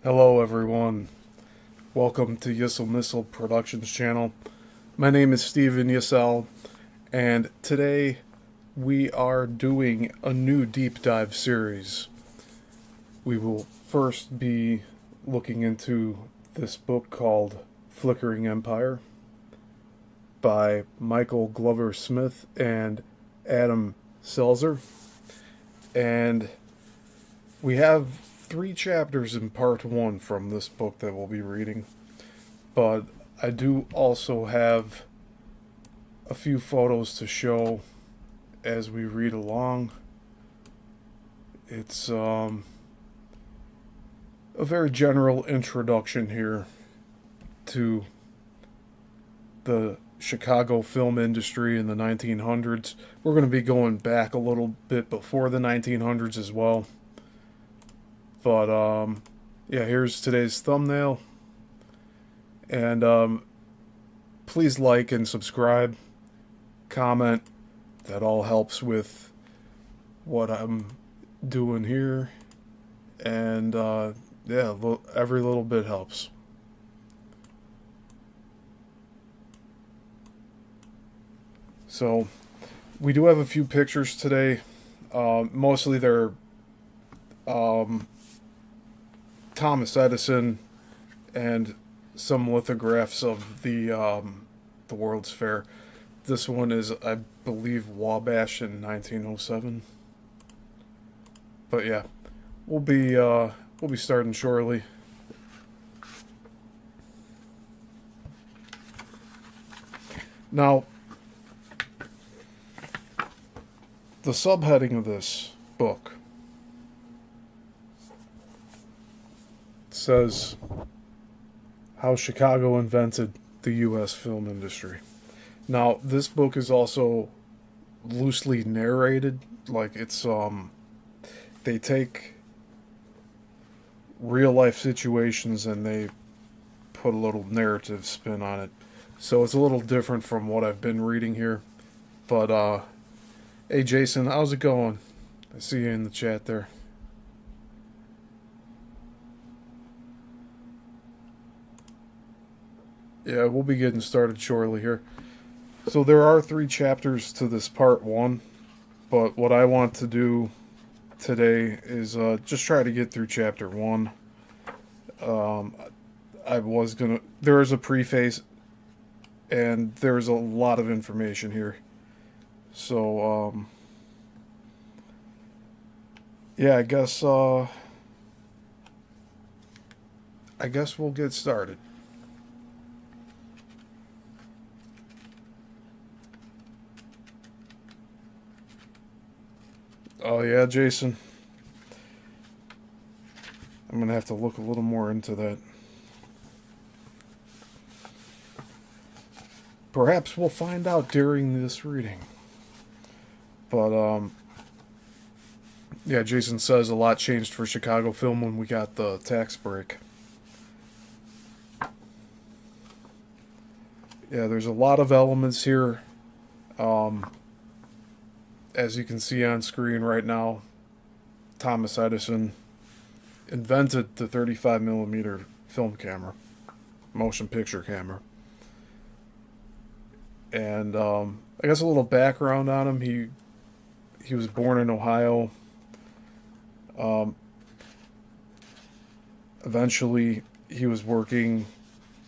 Hello everyone, welcome to Yissilmissil Productions channel. My name is Steven Yissil, and today we are doing a new deep dive series. We will first be looking into this book called Flickering Empire by Michael Glover Smith and Adam Selzer, and we have 3 chapters in part 1 from this book that we'll be reading, but I do also have a few photos to show as we read along. It's a very general introduction here to the Chicago film industry in the 1900s. We're going to be going back a little bit before the 1900s as well. But, yeah, here's today's thumbnail. And, please like and subscribe, comment. That all helps with what I'm doing here. And, yeah, every little bit helps. So, we do have a few pictures today. Mostly they're, Thomas Edison and some lithographs of the World's Fair. This one is, I believe, Wabash in 1907. But yeah, we'll be starting shortly. Now, the subheading of this book says how Chicago invented the U.S. film industry. Now, this book is also loosely narrated, like it's they take real life situations and they put a little narrative spin on it. So it's a little different from what I've been reading here. But hey Jason, how's it going? I see you in the chat there. Yeah, we'll be getting started shortly here. So there are 3 chapters to this part 1, but what I want to do today is just try to get through chapter 1. There is a preface, and there's a lot of information here. So, yeah, I guess we'll get started. Oh yeah, Jason. I'm going to have to look a little more into that. Perhaps we'll find out during this reading. But, yeah, Jason says a lot changed for Chicago film when we got the tax break. Yeah, there's a lot of elements here. As you can see on screen right now, Thomas Edison invented the 35mm film camera, motion picture camera. And I guess a little background on him. He was born in Ohio. Eventually, he was working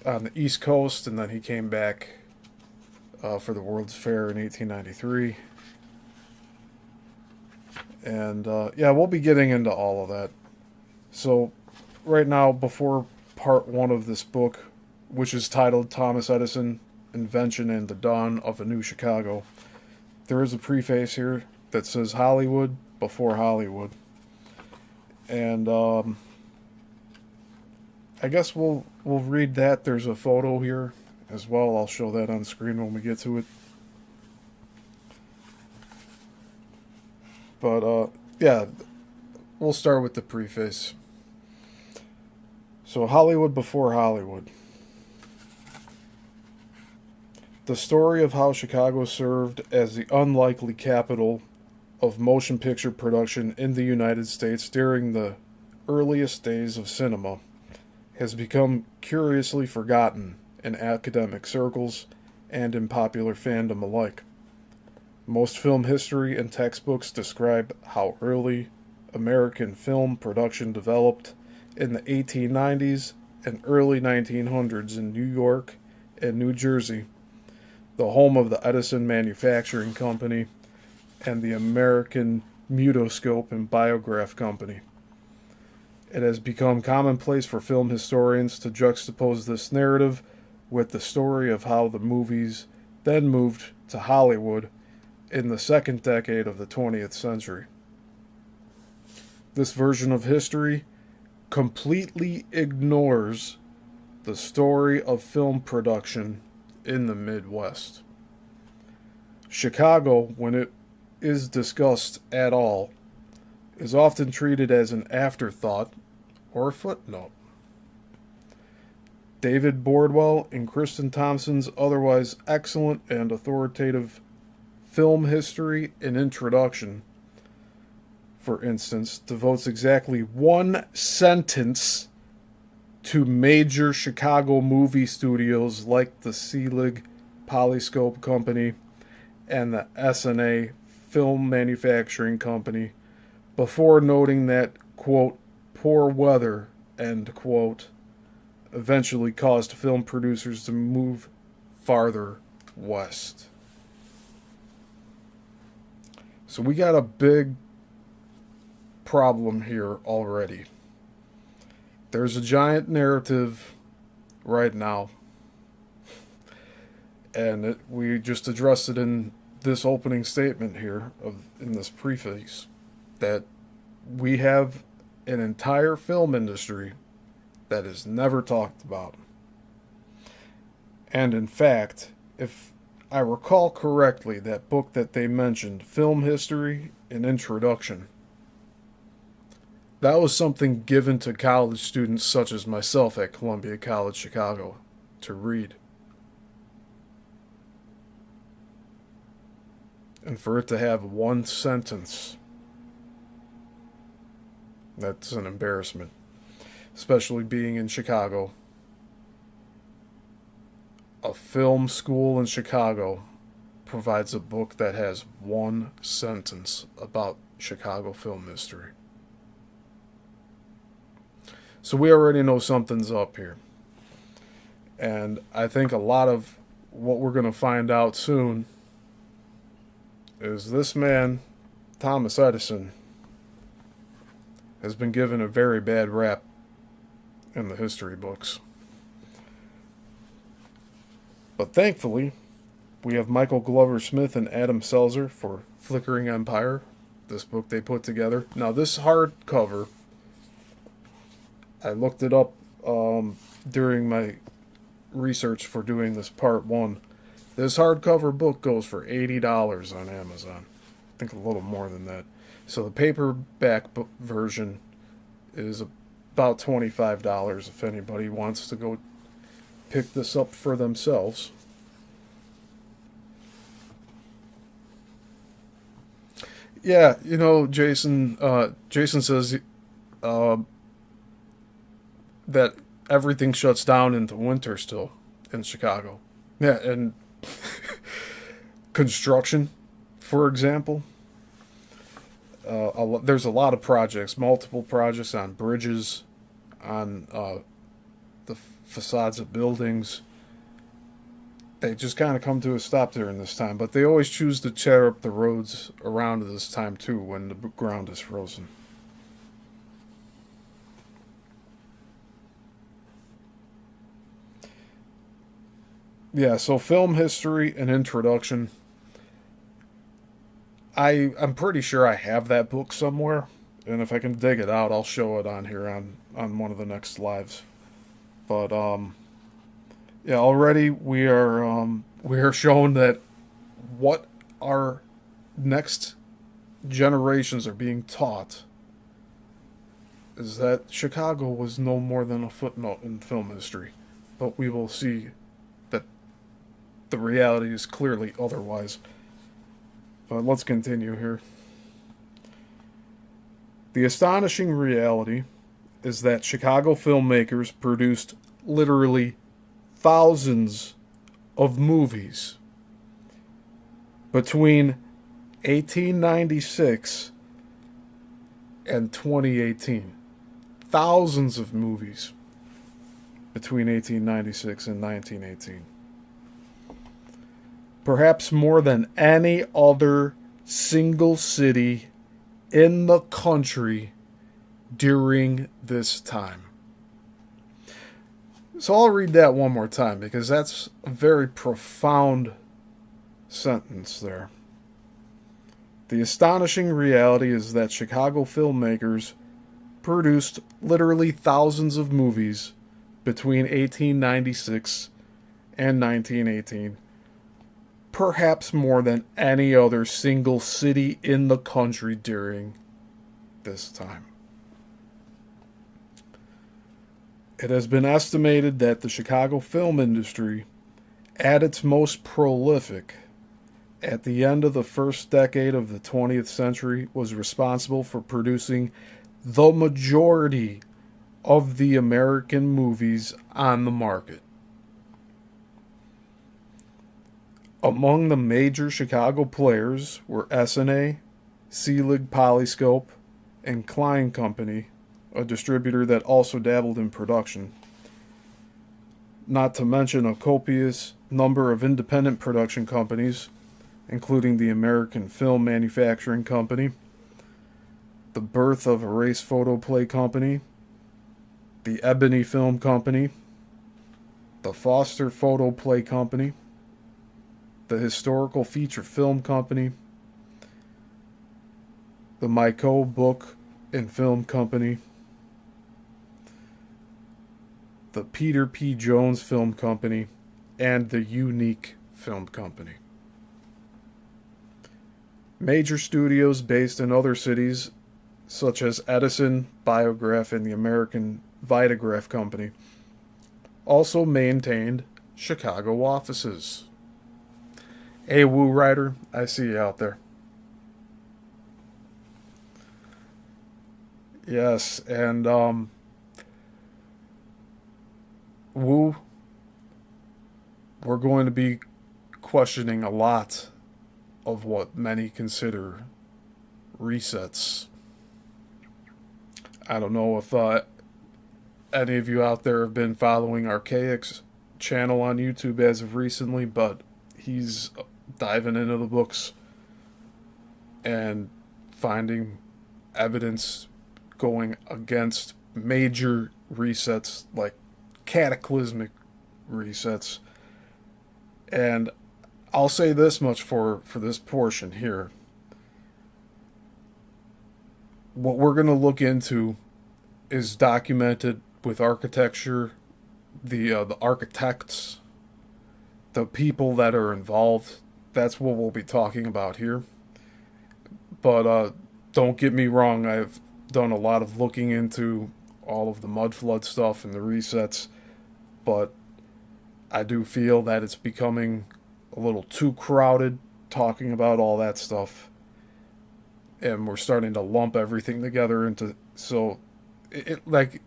on the East Coast, and then he came back for the World's Fair in 1893. And yeah, we'll be getting into all of that. So, right now, before part one of this book, which is titled Thomas Edison, Invention and the Dawn of a New Chicago, there is a preface here that says Hollywood before Hollywood. And I guess we'll read that. There's a photo here as well. I'll show that on the screen when we get to it. But yeah, we'll start with the preface. So, Hollywood before Hollywood. The story of how Chicago served as the unlikely capital of motion picture production in the United States during the earliest days of cinema has become curiously forgotten in academic circles and in popular fandom alike. Most film history and textbooks describe how early American film production developed in the 1890s and early 1900s in New York and New Jersey, the home of the Edison Manufacturing Company and the American Mutoscope and Biograph Company. It has become commonplace for film historians to juxtapose this narrative with the story of how the movies then moved to Hollywood in the second decade of the 20th century. This version of history completely ignores the story of film production in the Midwest. Chicago, when it is discussed at all, is often treated as an afterthought or a footnote. David Bordwell, in Kristen Thompson's otherwise excellent and authoritative Film History and Introduction, for instance, devotes exactly one sentence to major Chicago movie studios like the Selig Polyscope Company and the S&A Film Manufacturing Company before noting that, quote, poor weather, end quote, eventually caused film producers to move farther west. So we got a big problem here already. There's a giant narrative right now, and we just addressed it in this opening statement here, in this preface, that we have an entire film industry that is never talked about. And in fact, if I recall correctly, that book that they mentioned, Film History and Introduction, that was something given to college students such as myself at Columbia College Chicago to read. And for it to have one sentence, that's an embarrassment. Especially being in Chicago. A film school in Chicago provides a book that has one sentence about Chicago film history. So we already know something's up here. And I think a lot of what we're going to find out soon is this man, Thomas Edison, has been given a very bad rap in the history books. But thankfully, we have Michael Glover Smith and Adam Selzer for Flickering Empire, this book they put together. Now, this hardcover, I looked it up during my research for doing this part one. This hardcover book goes for $80 on Amazon. I think a little more than that. So the paperback version is about $25 if anybody wants to go pick this up for themselves. Yeah, you know, Jason says that everything shuts down into winter still in Chicago. Yeah, and construction, for example. There's a lot of projects, multiple projects on bridges, on the facades of buildings they just kind of come to a stop during this time. But they always choose to tear up the roads around this time too when the ground is frozen. Yeah, so film history and introduction. I'm pretty sure I have that book somewhere, and if I can dig it out, I'll show it on here on one of the next lives. But yeah, already we are shown that what our next generations are being taught is that Chicago was no more than a footnote in film history. But we will see that the reality is clearly otherwise. But let's continue here. The astonishing reality is that Chicago filmmakers produced literally thousands of movies between 1896 and 2018. Thousands of movies between 1896 and 1918. Perhaps more than any other single city in the country during this time. So I'll read that one more time because that's a very profound sentence there. The astonishing reality is that Chicago filmmakers produced literally thousands of movies between 1896 and 1918, perhaps more than any other single city in the country during this time. It has been estimated that the Chicago film industry, at its most prolific, at the end of the first decade of the 20th century, was responsible for producing the majority of the American movies on the market. Among the major Chicago players were S&A, Selig Polyscope, and Klein Company, a distributor that also dabbled in production. Not to mention a copious number of independent production companies, including the American Film Manufacturing Company, the Birth of a Race Photoplay Company, the Ebony Film Company, the Foster Photoplay Company, the Historical Feature Film Company, the Myco Book and Film Company, the Peter P. Jones Film Company, and the Unique Film Company. Major studios based in other cities, such as Edison, Biograph, and the American Vitagraph Company, also maintained Chicago offices. Hey, Woo Rider, I see you out there. Yes, and Woo, we're going to be questioning a lot of what many consider resets. I don't know if any of you out there have been following Archaic's channel on YouTube as of recently, but he's diving into the books and finding evidence going against major resets, like cataclysmic resets. And I'll say this much for this portion here. What we're going to look into is documented with architecture, the architects, the people that are involved. That's what we'll be talking about here. But don't get me wrong, I've done a lot of looking into all of the mud flood stuff and the resets, but I do feel that it's becoming a little too crowded talking about all that stuff, and we're starting to lump everything together into, so it like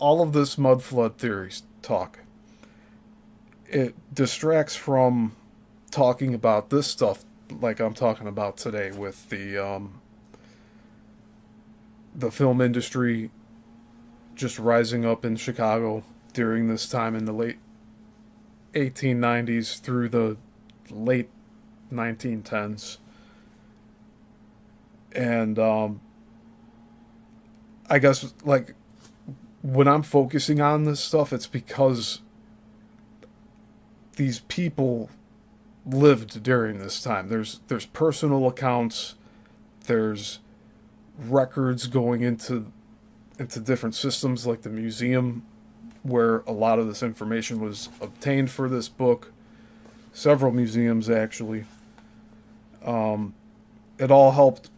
all of this mud flood theories talk, it distracts from talking about this stuff like I'm talking about today with the film industry just rising up in Chicago during this time in the late 1890s through the late 1910s. And I guess, like, when I'm focusing on this stuff, it's because these people lived during this time. There's personal accounts, there's records going into different systems like the museum where a lot of this information was obtained for this book. Several museums actually. It all helped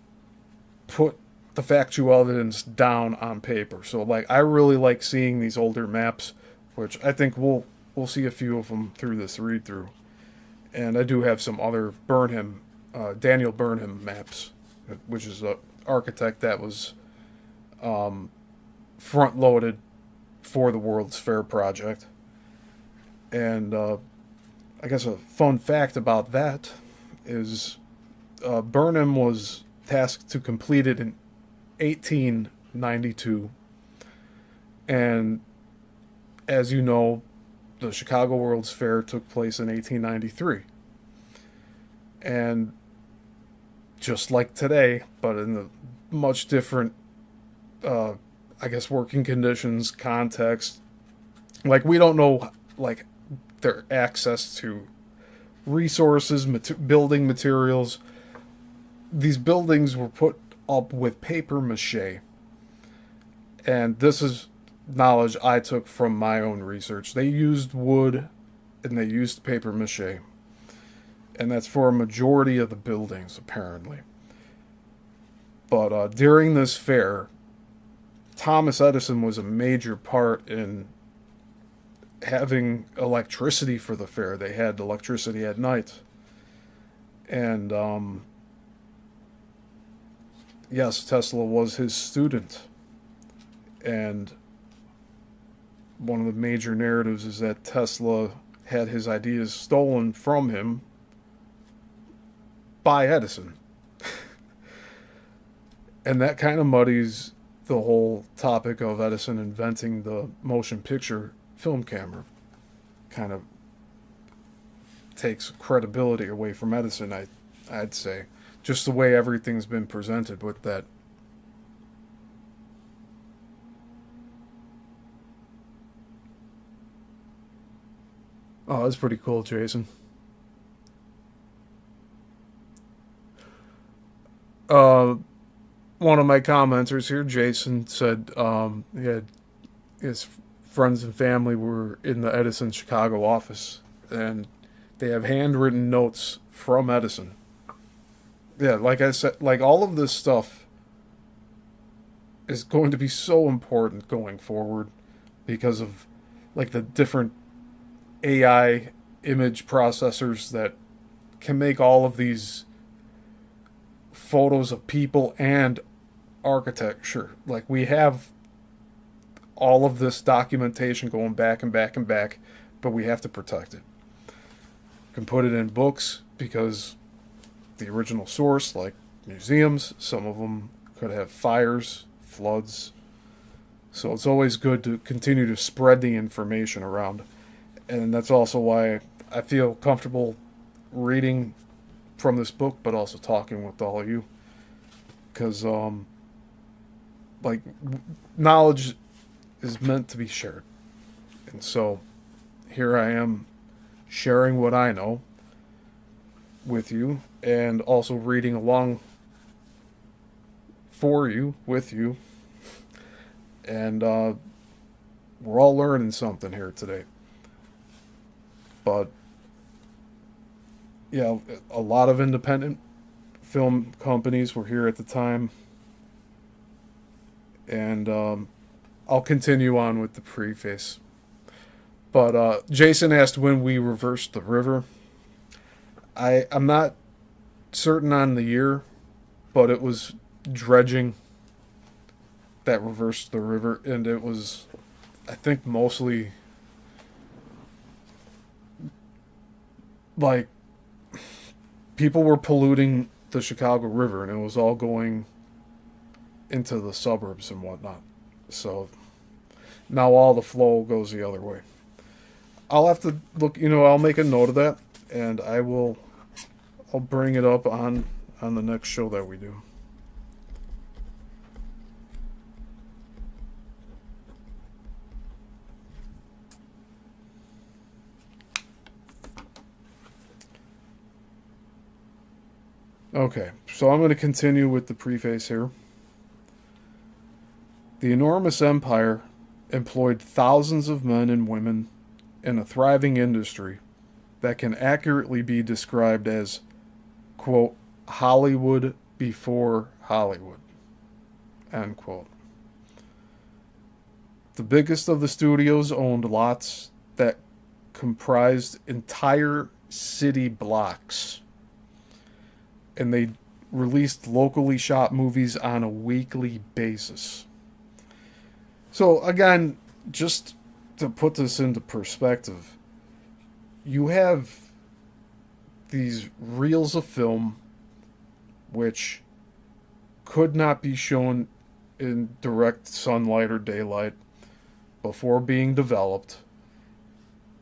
put the factual evidence down on paper. So like I really like seeing these older maps, which I think we'll see a few of them through this read through. And I do have some other Daniel Burnham maps, which is an architect that was front loaded for the World's Fair project. And I guess a fun fact about that is Burnham was tasked to complete it in 1892. And as you know, the Chicago World's Fair took place in 1893. And just like today, but in a much different, I guess, working conditions, context. Like, we don't know, like, their access to resources, building materials. These buildings were put up with paper mache. And this is knowledge I took from my own research. They used wood and they used paper mache. And that's for a majority of the buildings, apparently. But during this fair, Thomas Edison was a major part in having electricity for the fair. They had electricity at night. And, yes, Tesla was his student. And one of the major narratives is that Tesla had his ideas stolen from him by Edison. And that kind of muddies the whole topic of Edison inventing the motion picture film camera. Kind of takes credibility away from Edison, I'd say. Just the way everything's been presented with that. Oh, that's pretty cool, Jason. Uh, One of my commenters here, Jason, said he had his friends and family were in the Edison Chicago office, and they have handwritten notes from Edison. Yeah, like I said, like all of this stuff is going to be so important going forward because of like the different AI image processors that can make all of these photos of people and architecture. Like we have all of this documentation going back and back and back, but we have to protect it. You can put it in books because the original source, like museums, some of them could have fires, floods. So it's always good to continue to spread the information around. And that's also why I feel comfortable reading from this book, but also talking with all of you. Because, like, knowledge is meant to be shared. And so here I am sharing what I know with you and also reading along for you, with you. And we're all learning something here today. But, yeah, a lot of independent film companies were here at the time. And I'll continue on with the preface. But Jason asked when we reversed the river. I'm not certain on the year, but it was dredging that reversed the river. And it was, I think, mostly like people were polluting the Chicago River, and it was all going into the suburbs and whatnot. So now all the flow goes the other way. I'll have to look. I'll make a note of that, and I'll bring it up on the next show that we do. Okay, so I'm going to continue with the preface here. The enormous empire employed thousands of men and women in a thriving industry that can accurately be described as, quote, Hollywood before Hollywood, end quote. The biggest of the studios owned lots that comprised entire city blocks, and they released locally shot movies on a weekly basis. So again, just to put this into perspective, you have these reels of film which could not be shown in direct sunlight or daylight before being developed.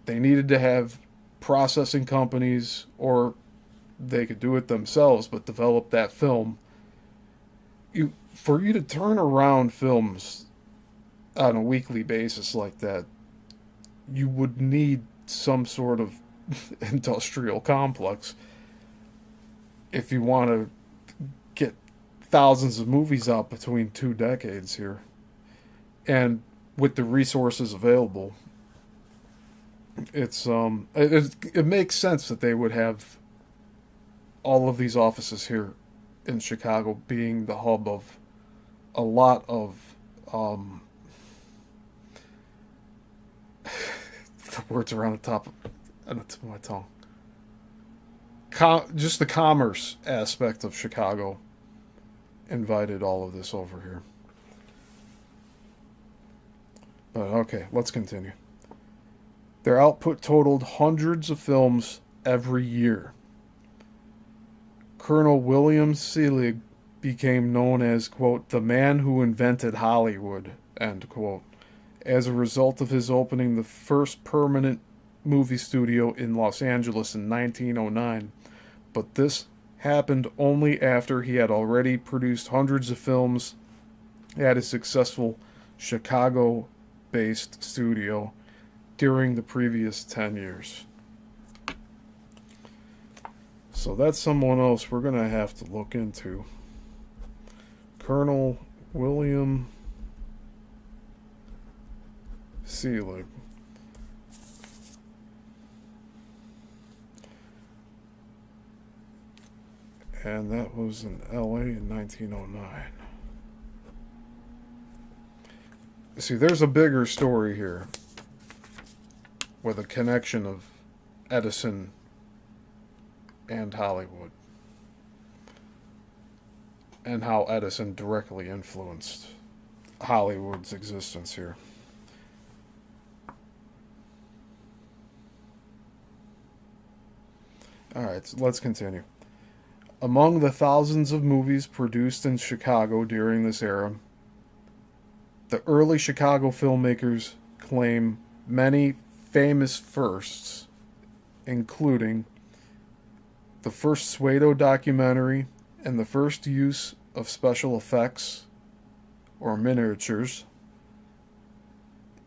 They needed to have processing companies, or they could do it themselves, but develop that film. For you to turn around films on a weekly basis like that, you would need some sort of industrial complex if you want to get thousands of movies out between 2 decades here. And with the resources available, it makes sense that they would have all of these offices here in Chicago being the hub of a lot of the words are on the tip of my tongue. Just the commerce aspect of Chicago invited all of this over here. But okay, let's continue. Their output totaled hundreds of films every year. Colonel William Selig became known as, quote, the man who invented Hollywood, end quote, as a result of his opening the first permanent movie studio in Los Angeles in 1909. But this happened only after he had already produced hundreds of films at his successful Chicago-based studio during the previous 10 years. So that's someone else we're going to have to look into. Colonel William Selig. And that was in LA in 1909. See, there's a bigger story here with a connection of Edison and Hollywood, and how Edison directly influenced Hollywood's existence here. Alright, so let's continue. Among the thousands of movies produced in Chicago during this era, the early Chicago filmmakers claim many famous firsts, including the first pseudo documentary and the first use of special effects or miniatures,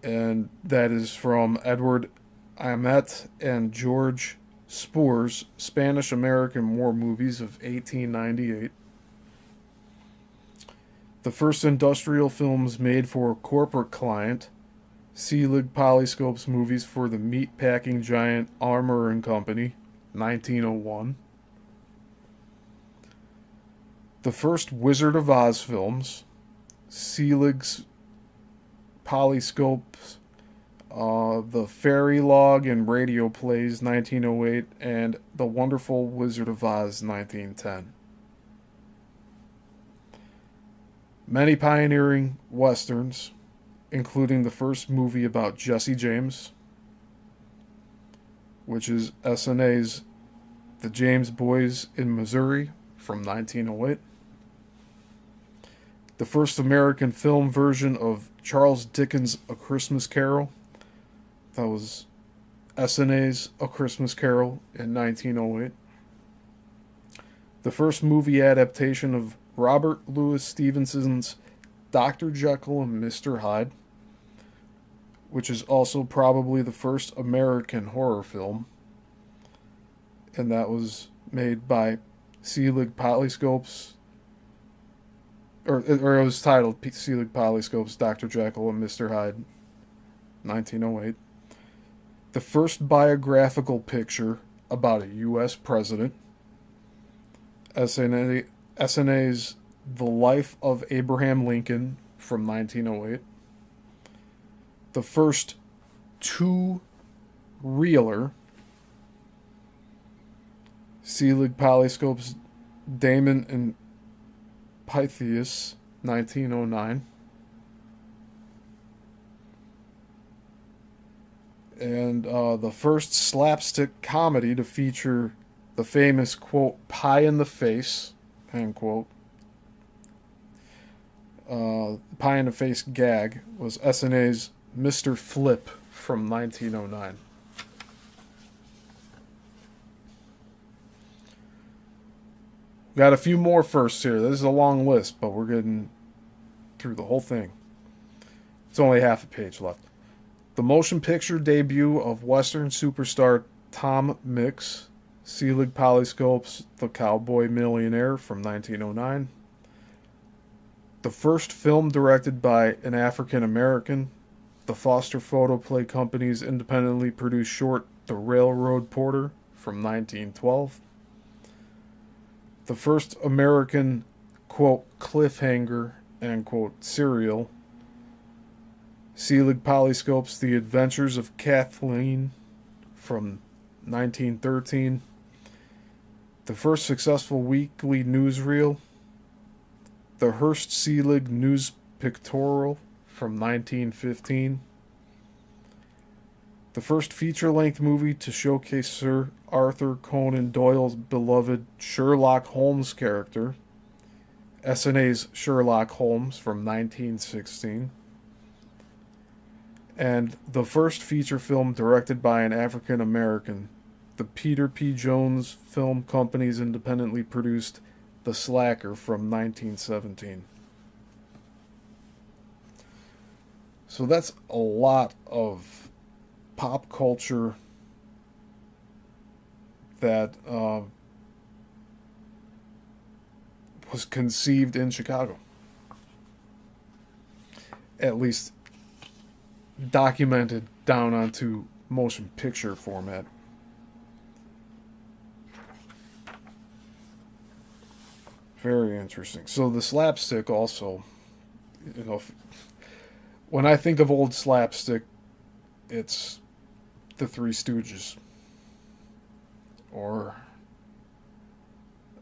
and that is from Edward Amet and George Spoor's Spanish-American War movies of 1898. The first industrial films made for a corporate client, Selig Polyscope's movies for the meat-packing giant Armour and Company, 1901. The first Wizard of Oz films, Selig's Polyscope's The Fairy Log and Radio Plays, 1908, and The Wonderful Wizard of Oz, 1910. Many pioneering westerns, including the first movie about Jesse James, which is SNA's The James Boys in Missouri from 1908. The first American film version of Charles Dickens' A Christmas Carol, that was SNA's A Christmas Carol in 1908. The first movie adaptation of Robert Louis Stevenson's Dr. Jekyll and Mr. Hyde, which is also probably the first American horror film, and that was made by Selig Polyscopes, or it was titled Selig Polyscopes, Dr. Jekyll and Mr. Hyde, 1908. The first biographical picture about a U.S. president, SNA's The Life of Abraham Lincoln from 1908. The first two-reeler, Selig Polyscopes, Damon and Pythias, 1909. And the first slapstick comedy to feature the famous, quote, pie in the face, end quote, pie in the face gag was SNA's Mr. Flip from 1909. Got a few more firsts here. This is a long list, but we're getting through the whole thing. It's only half a page left. The motion picture debut of Western superstar Tom Mix, Selig Polyscopes, The Cowboy Millionaire from 1909. The first film directed by an African American, the Foster Photoplay Company's independently produced short The Railroad Porter from 1912. The first American, quote, cliffhanger, end quote, serial, Selig Polyscopes, The Adventures of Kathleen from 1913. The first successful weekly newsreel, The Hearst Selig News Pictorial from 1915. The first feature-length movie to showcase Sir Arthur Conan Doyle's beloved Sherlock Holmes character, SNA's Sherlock Holmes from 1916. And the first feature film directed by an African American, the Peter P. Jones Film Company's independently produced The Slacker from 1917. So that's a lot of pop culture that was conceived in Chicago. At least documented down onto motion picture format. Very interesting. So the slapstick also, you know, when I think of old slapstick, it's the Three Stooges. Or,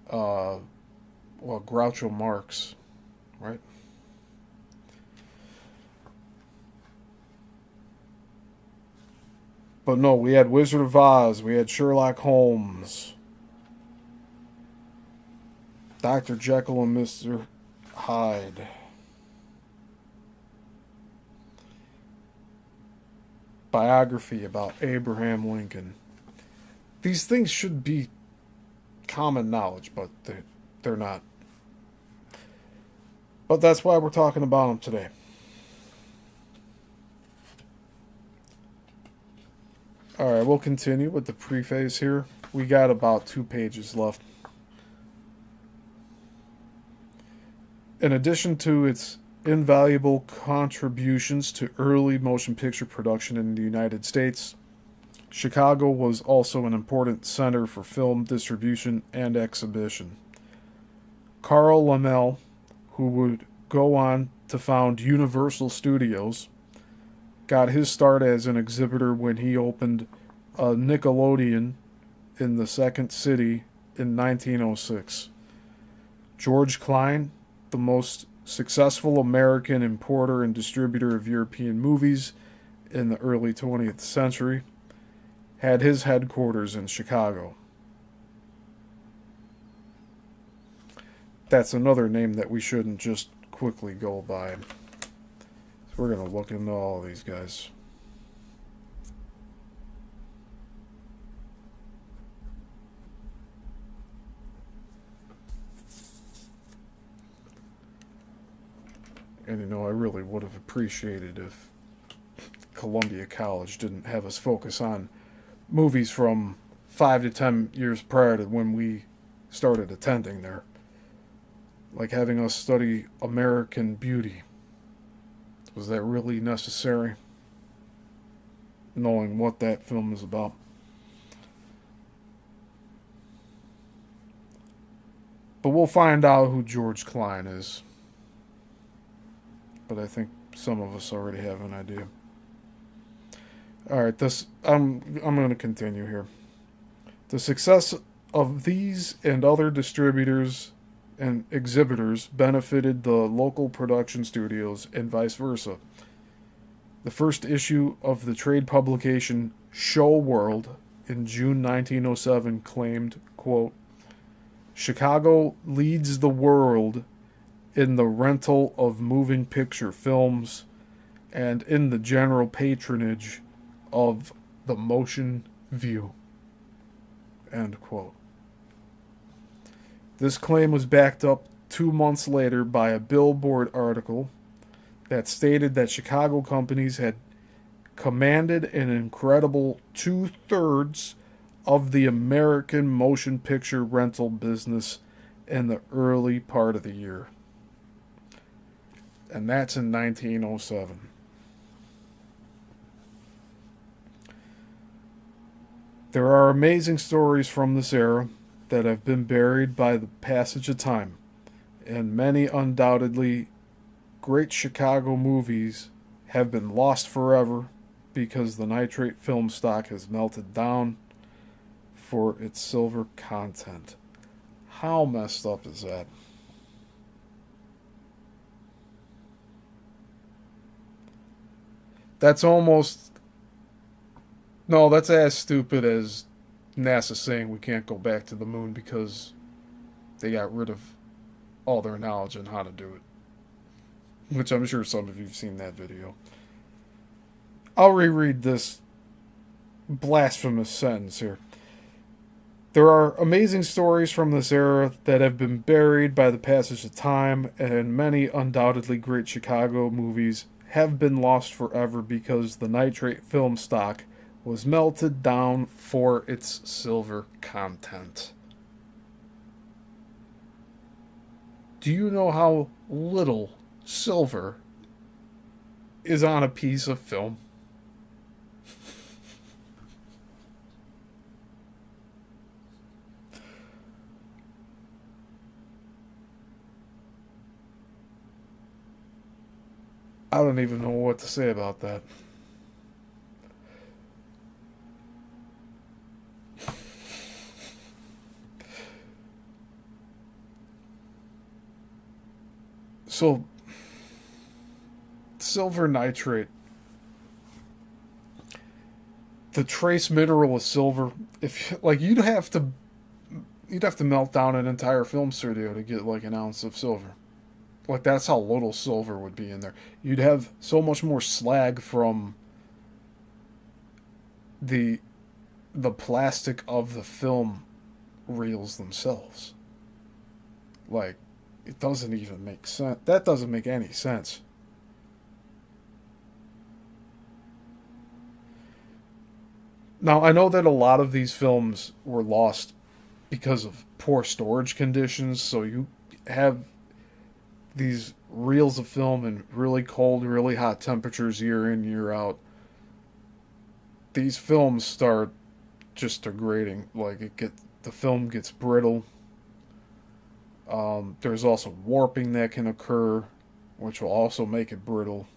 Groucho Marx, right? But no, we had Wizard of Oz, we had Sherlock Holmes, Dr. Jekyll and Mr. Hyde. Biography about Abraham Lincoln. These things should be common knowledge, but they're not. But that's why we're talking about them today. Alright, we'll continue with the preface here. We got about 2 pages left. In addition to its invaluable contributions to early motion picture production in the United States, Chicago was also an important center for film distribution and exhibition. Carl Laemmle, who would go on to found Universal Studios, got his start as an exhibitor when he opened a Nickelodeon in the Second City in 1906. George Klein, the most successful American importer and distributor of European movies in the early 20th century, had his headquarters in Chicago. That's another name that we shouldn't just quickly go by. So we're going to look into all of these guys. And I really would have appreciated if Columbia College didn't have us focus on movies from 5 to 10 years prior to when we started attending there. Like having us study American Beauty. Was that really necessary? Knowing what that film is about. But we'll find out who George Klein is. But I think some of us already have an idea. All right, I'm going to continue here. The success of these and other distributors and exhibitors benefited the local production studios and vice versa. The first issue of the trade publication Show World in June 1907 claimed, quote, Chicago leads the world in the rental of moving picture films and in the general patronage of the motion view. End quote. This claim was backed up 2 months later by a Billboard article that stated that Chicago companies had commanded an incredible 2/3 of the American motion picture rental business in the early part of the year. And that's in 1907. There are amazing stories from this era that have been buried by the passage of time, and many undoubtedly great Chicago movies have been lost forever because the nitrate film stock has melted down for its silver content. How messed up is that? That's almost... No, that's as stupid as NASA saying we can't go back to the moon because they got rid of all their knowledge on how to do it. Which I'm sure some of you have seen that video. I'll reread this blasphemous sentence here. There are amazing stories from this era that have been buried by the passage of time, and many undoubtedly great Chicago movies have been lost forever because the nitrate film stock was melted down for its silver content. Do you know how little silver is on a piece of film? I don't even know what to say about that. So, silver nitrate, the trace mineral of silver, if like you'd have to melt down an entire film studio to get like an ounce of silver. Like that's how little silver would be in there. You'd have so much more slag from the plastic of the film reels themselves. Like, it doesn't even make sense. That doesn't make any sense. Now, I know that a lot of these films were lost because of poor storage conditions, so you have these reels of film in really cold, really hot temperatures year in, year out. These films start just degrading. Like, the film gets brittle. There's also warping that can occur, which will also make it brittle.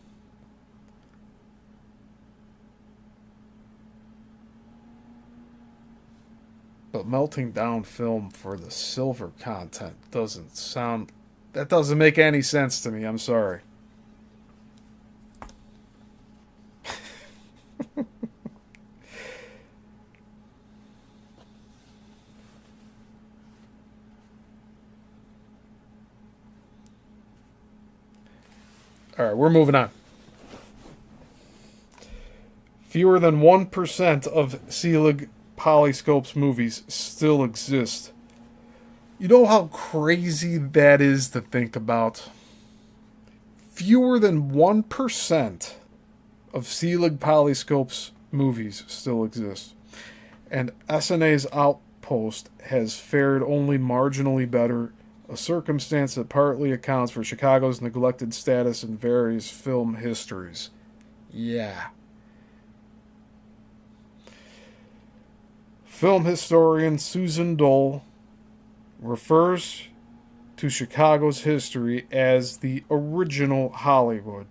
But melting down film for the silver content that doesn't make any sense to me. I'm sorry. All right, we're moving on. Fewer than 1% of Selig Polyscope's movies still exist. You know how crazy that is to think about? fewer than 1% of Selig Polyscope's movies still exist. And SNA's Outpost has fared only marginally better, a circumstance that partly accounts for Chicago's neglected status in various film histories. Yeah. Film historian Susan Dole refers to Chicago's history as the original Hollywood.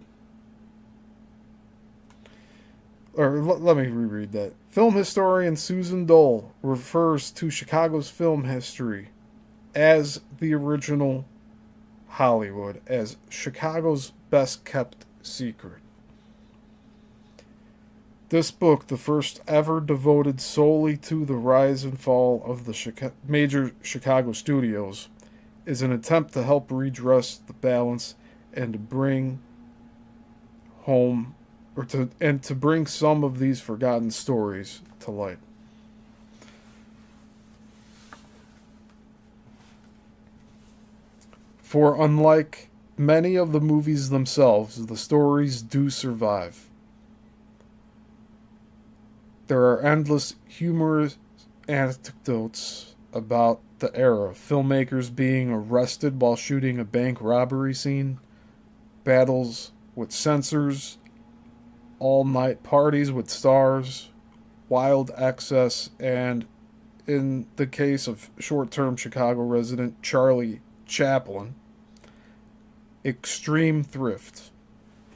Or let me reread that. Film historian Susan Dole refers to Chicago's film history as the original Hollywood, as Chicago's best kept secret. This book, the first ever devoted solely to the rise and fall of the major Chicago studios, is an attempt to help redress the balance and to bring home to bring some of these forgotten stories to light. For unlike many of the movies themselves, the stories do survive. There are endless humorous anecdotes about the era, filmmakers being arrested while shooting a bank robbery scene, battles with censors, all-night parties with stars, wild excess, and, in the case of short-term Chicago resident Charlie Chaplin, extreme thrift.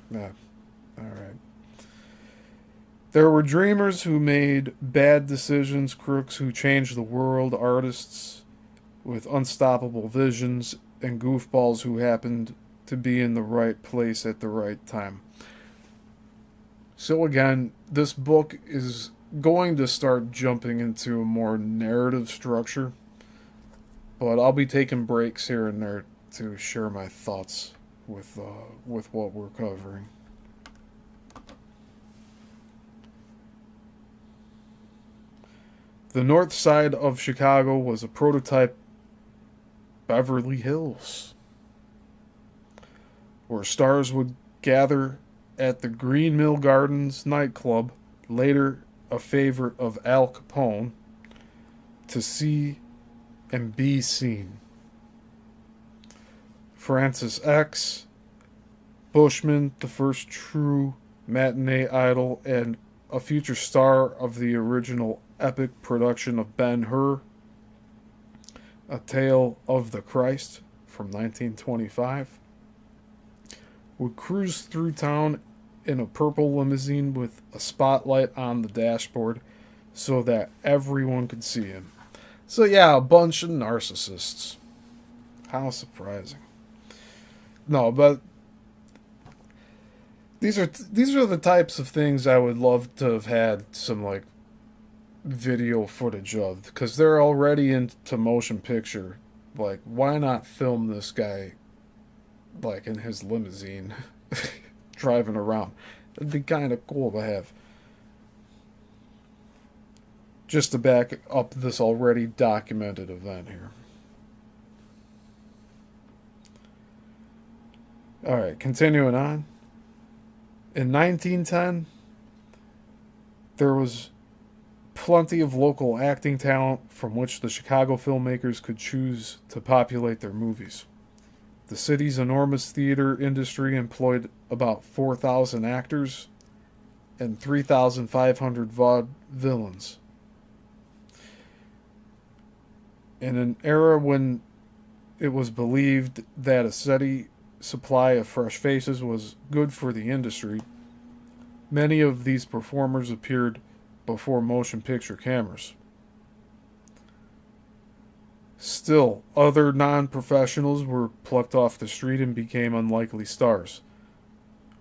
Yeah, all right. There were dreamers who made bad decisions, crooks who changed the world, artists with unstoppable visions, and goofballs who happened to be in the right place at the right time. So again, this book is going to start jumping into a more narrative structure, but I'll be taking breaks here and there to share my thoughts with what we're covering. The north side of Chicago was a prototype Beverly Hills, where stars would gather at the Green Mill Gardens nightclub, later a favorite of Al Capone, to see and be seen. Francis X. Bushman, the first true matinee idol and a future star of the original epic production of Ben-Hur, A Tale of the Christ from 1925, would cruise through town in a purple limousine with a spotlight on the dashboard so that everyone could see him. So yeah, a bunch of narcissists. How surprising. No, but these are the types of things I would love to have had some like video footage of, because they're already into motion picture. Like, why not film this guy like in his limousine driving around? It'd be kind of cool to have, just to back up this already documented event here. Alright, continuing on. In 1910, there was plenty of local acting talent from which the Chicago filmmakers could choose to populate their movies. The city's enormous theater industry employed about 4,000 actors and 3,500 vaudevillains. In an era when it was believed that a steady supply of fresh faces was good for the industry, many of these performers appeared before motion picture cameras. Still, other non-professionals were plucked off the street and became unlikely stars.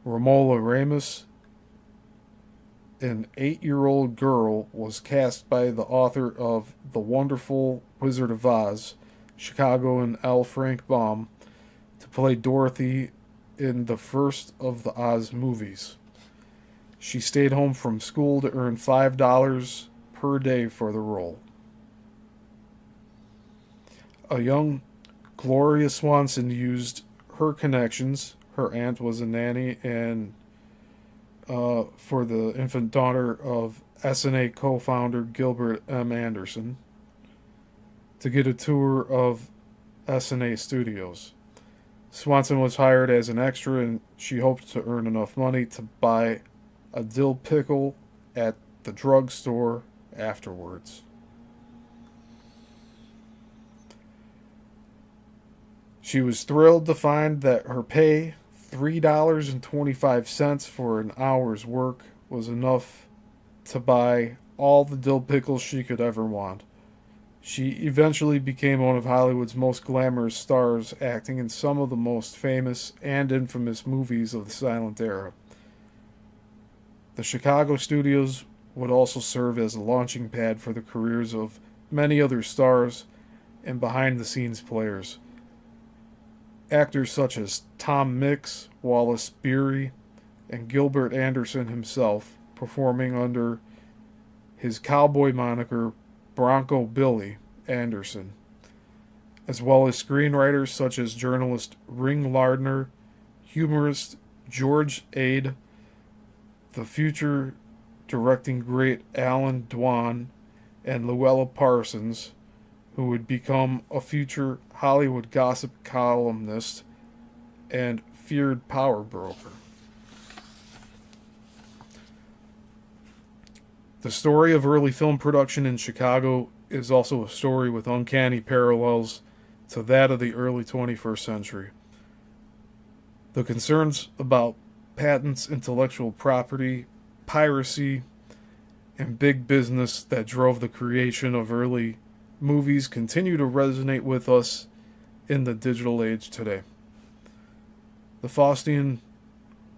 Romola Ramos, an 8-year-old girl, was cast by the author of The Wonderful Wizard of Oz, Chicagoan L. Frank Baum, to play Dorothy in the first of the Oz movies. She stayed home from school to earn $5 per day for the role. A young Gloria Swanson used her connections, her aunt was a nanny, and for the infant daughter of SNA co-founder Gilbert M. Anderson, to get a tour of SNA studios. Swanson was hired as an extra, and she hoped to earn enough money to buy a dill pickle at the drugstore afterwards. She was thrilled to find that her pay, $3.25 for an hour's work, was enough to buy all the dill pickles she could ever want. She eventually became one of Hollywood's most glamorous stars, acting in some of the most famous and infamous movies of the silent era. The Chicago studios would also serve as a launching pad for the careers of many other stars and behind-the-scenes players. Actors such as Tom Mix, Wallace Beery, and Gilbert Anderson himself, performing under his cowboy moniker Bronco Billy Anderson, as well as screenwriters such as journalist Ring Lardner, humorist George Ade, the future directing great Alan Dwan, and Luella Parsons, who would become a future Hollywood gossip columnist and feared power broker. The story of early film production in Chicago is also a story with uncanny parallels to that of the early 21st century. The concerns about patents, intellectual property, piracy, and big business that drove the creation of early movies continue to resonate with us in the digital age today. The Faustian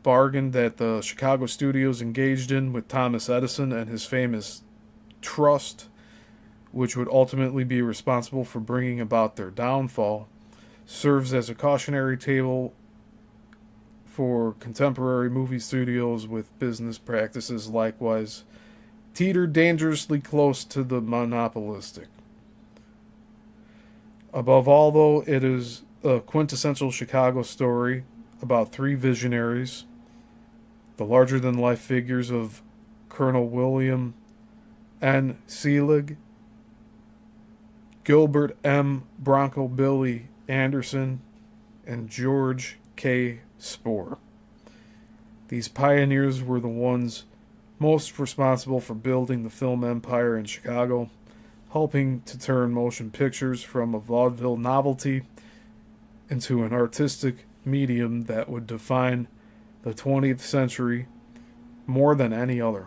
bargain that the Chicago studios engaged in with Thomas Edison and his famous trust, which would ultimately be responsible for bringing about their downfall, serves as a cautionary tale for contemporary movie studios with business practices likewise teeter dangerously close to the monopolistic. Above all, though, it is a quintessential Chicago story about three visionaries, the larger-than-life figures of Colonel William N. Selig, Gilbert M. Bronco Billy Anderson, and George K. Spoor. These pioneers were the ones most responsible for building the film empire in Chicago, helping to turn motion pictures from a vaudeville novelty into an artistic medium that would define the 20th century more than any other.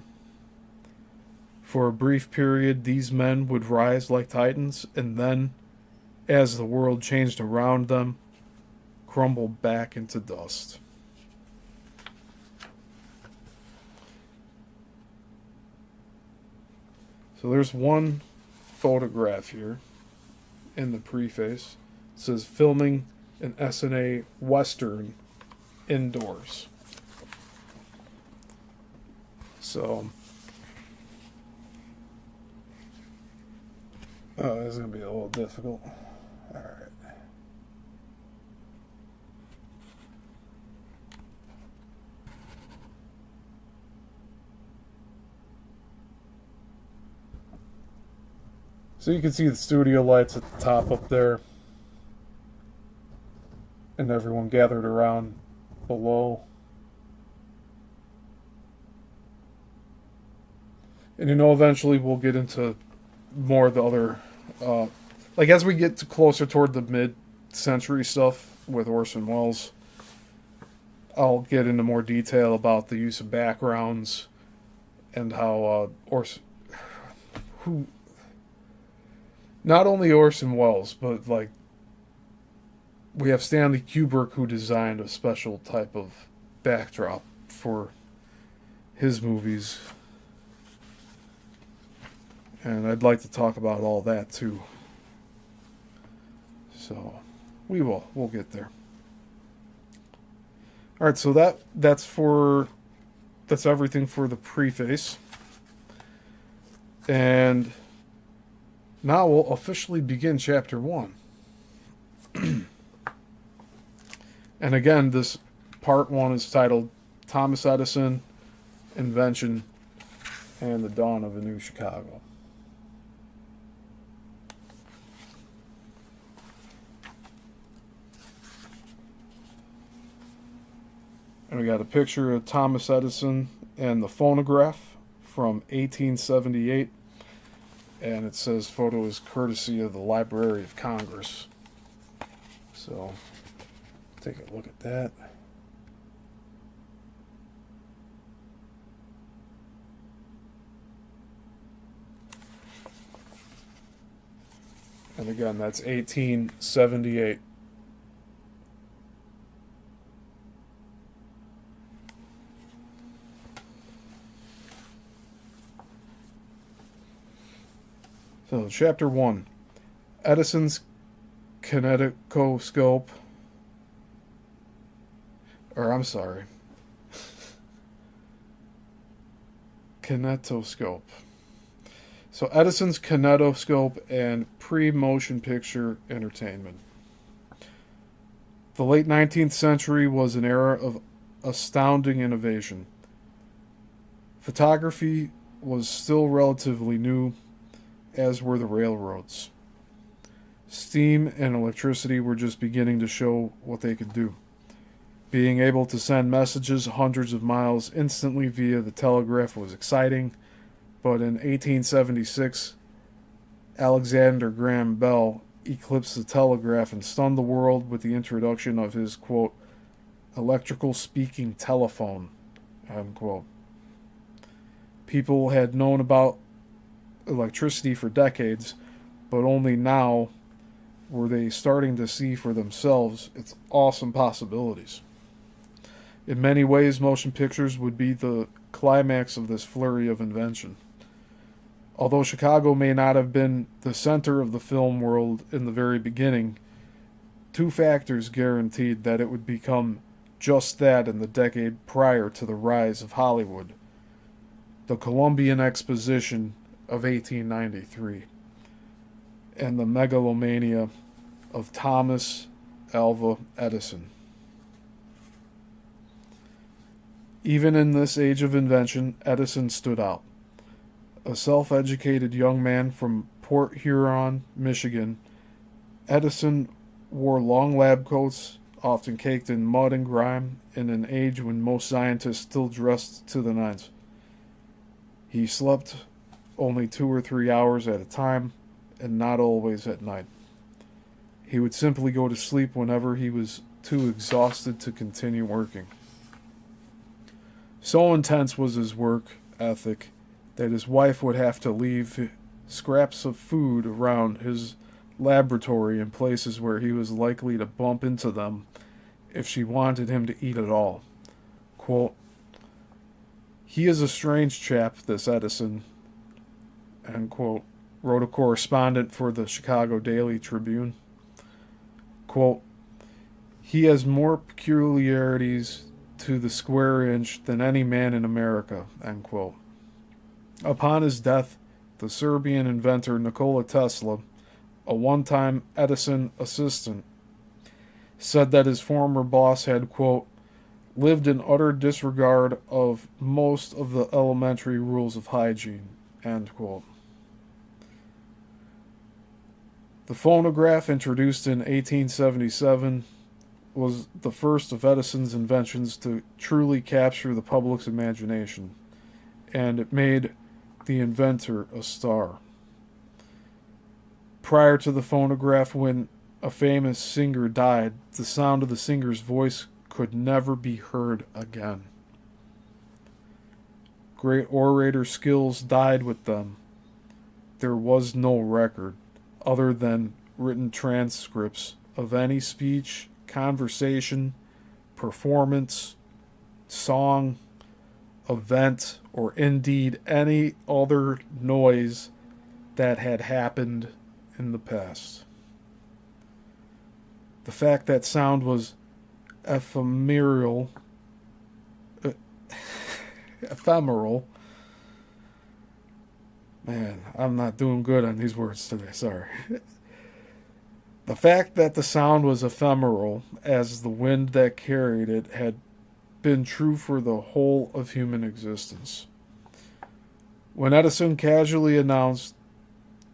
For a brief period, these men would rise like titans, and then, as the world changed around them, crumble back into dust. So there's one photograph here in the preface. It says filming an SNA Western indoors. So this is going to be a little difficult. Alright. So you can see the studio lights at the top up there, and everyone gathered around below. And eventually we'll get into more of the other, like as we get closer toward the mid-century stuff with Orson Welles, I'll get into more detail about the use of backgrounds and how not only Orson Welles, but like we have Stanley Kubrick, who designed a special type of backdrop for his movies. And I'd like to talk about all that too. So we'll get there. All right, so that's everything for the preface. And now we'll officially begin chapter 1. And again, this Part 1 is titled Thomas Edison, Invention, and the Dawn of a New Chicago. And we got a picture of Thomas Edison and the phonograph from 1878. And it says photo is courtesy of the Library of Congress. So, take a look at that. And again, that's 1878. So, Chapter 1, Edison's kinetoscope, kinetoscope. So, Edison's kinetoscope and pre-motion picture entertainment. The late 19th century was an era of astounding innovation. Photography was still relatively new, as were the railroads. Steam and electricity were just beginning to show what they could do. Being able to send messages hundreds of miles instantly via the telegraph was exciting, but in 1876, Alexander Graham Bell eclipsed the telegraph and stunned the world with the introduction of his, quote, electrical speaking telephone, unquote. People had known about electricity for decades, but only now were they starting to see for themselves its awesome possibilities. In many ways, motion pictures would be the climax of this flurry of invention. Although Chicago may not have been the center of the film world in the very beginning, two factors guaranteed that it would become just that in the decade prior to the rise of Hollywood: the Columbian Exposition of 1893, and the megalomania of Thomas Alva Edison. Even in this age of invention, Edison stood out. A self-educated young man from Port Huron, Michigan, Edison wore long lab coats, often caked in mud and grime, in an age when most scientists still dressed to the nines. He slept only 2 or 3 hours at a time, and not always at night. He would simply go to sleep whenever he was too exhausted to continue working. So intense was his work ethic that his wife would have to leave scraps of food around his laboratory in places where he was likely to bump into them if she wanted him to eat at all. Quote, "He is a strange chap, this Edison," end quote, wrote a correspondent for the Chicago Daily Tribune. Quote, "He has more peculiarities to the square inch than any man in America," end quote. Upon his death, the Serbian inventor Nikola Tesla, a one-time Edison assistant, said that his former boss had, quote, lived in utter disregard of most of the elementary rules of hygiene, end quote. The phonograph, introduced in 1877, was the first of Edison's inventions to truly capture the public's imagination, and it made the inventor a star. Prior to the phonograph, when a famous singer died, the sound of the singer's voice could never be heard again. Great orator skills died with them. There was no record, other than written transcripts, of any speech, conversation, performance, song, event, or indeed any other noise that had happened in the past. The fact that sound was ephemeral, man, I'm not doing good on these words today, sorry. The fact that the sound was ephemeral, as the wind that carried it had been true for the whole of human existence. When Edison casually announced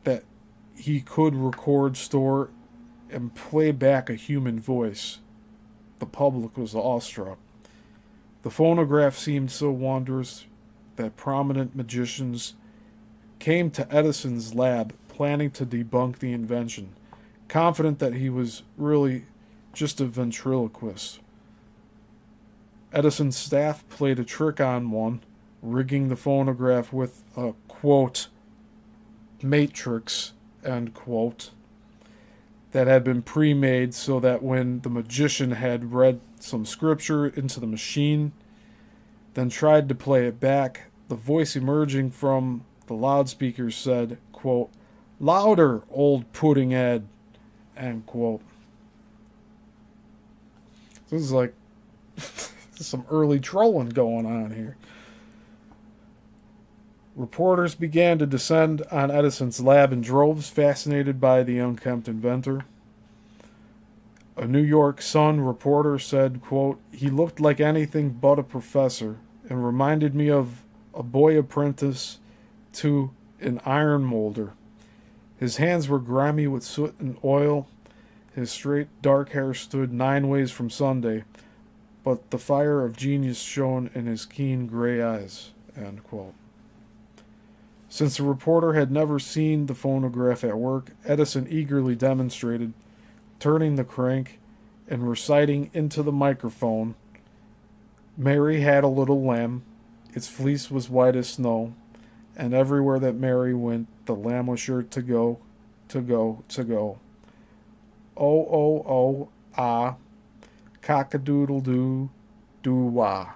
that he could record, store, and play back a human voice, the public was awestruck. The phonograph seemed so wondrous that prominent magicians came to Edison's lab planning to debunk the invention, confident that he was really just a ventriloquist. Edison's staff played a trick on one, rigging the phonograph with a, quote, matrix, end quote, that had been pre-made so that when the magician had read some scripture into the machine, then tried to play it back, the voice emerging from the loudspeakers said, quote, louder, old pudding head, end quote. This is like some early trolling going on here. Reporters began to descend on Edison's lab in droves, fascinated by the unkempt inventor. A New York Sun reporter said, quote, he looked like anything but a professor and reminded me of a boy apprentice to an iron molder. His hands were grimy with soot and oil. His straight, dark hair stood 9 ways from Sunday, but the fire of genius shone in his keen gray eyes, end quote. Since the reporter had never seen the phonograph at work, Edison eagerly demonstrated, turning the crank and reciting into the microphone, Mary had a little lamb, its fleece was white as snow, and everywhere that Mary went, the lamb was sure to go, to go, to go. Oh, oh, oh, ah, cock-a-doodle-doo, doo-wah.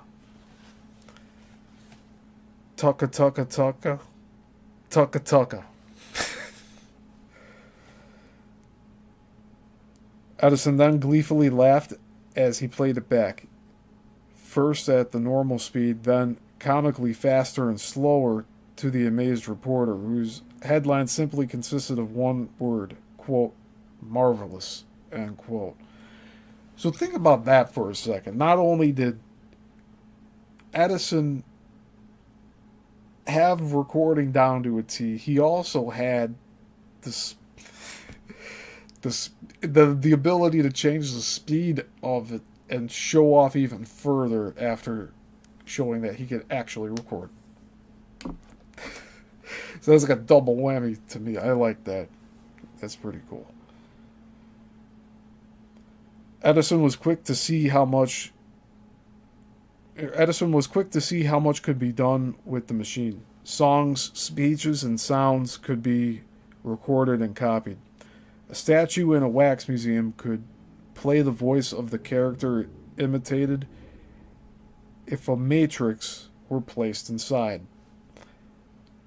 Tucka, tucka, tucka, tucka, tucka. Edison then gleefully laughed as he played it back, first at the normal speed, then comically faster and slower to the amazed reporter, whose headline simply consisted of one word, quote, marvelous, end quote. So think about that for a second. Not only did Edison have recording down to a T, he also had the ability to change the speed of it and show off even further after showing that he could actually record. So that's like a double whammy to me. I like that. That's pretty cool. Edison was quick to see how much could be done with the machine. Songs, speeches, and sounds could be recorded and copied. A statue in a wax museum could play the voice of the character imitated if a matrix were placed inside.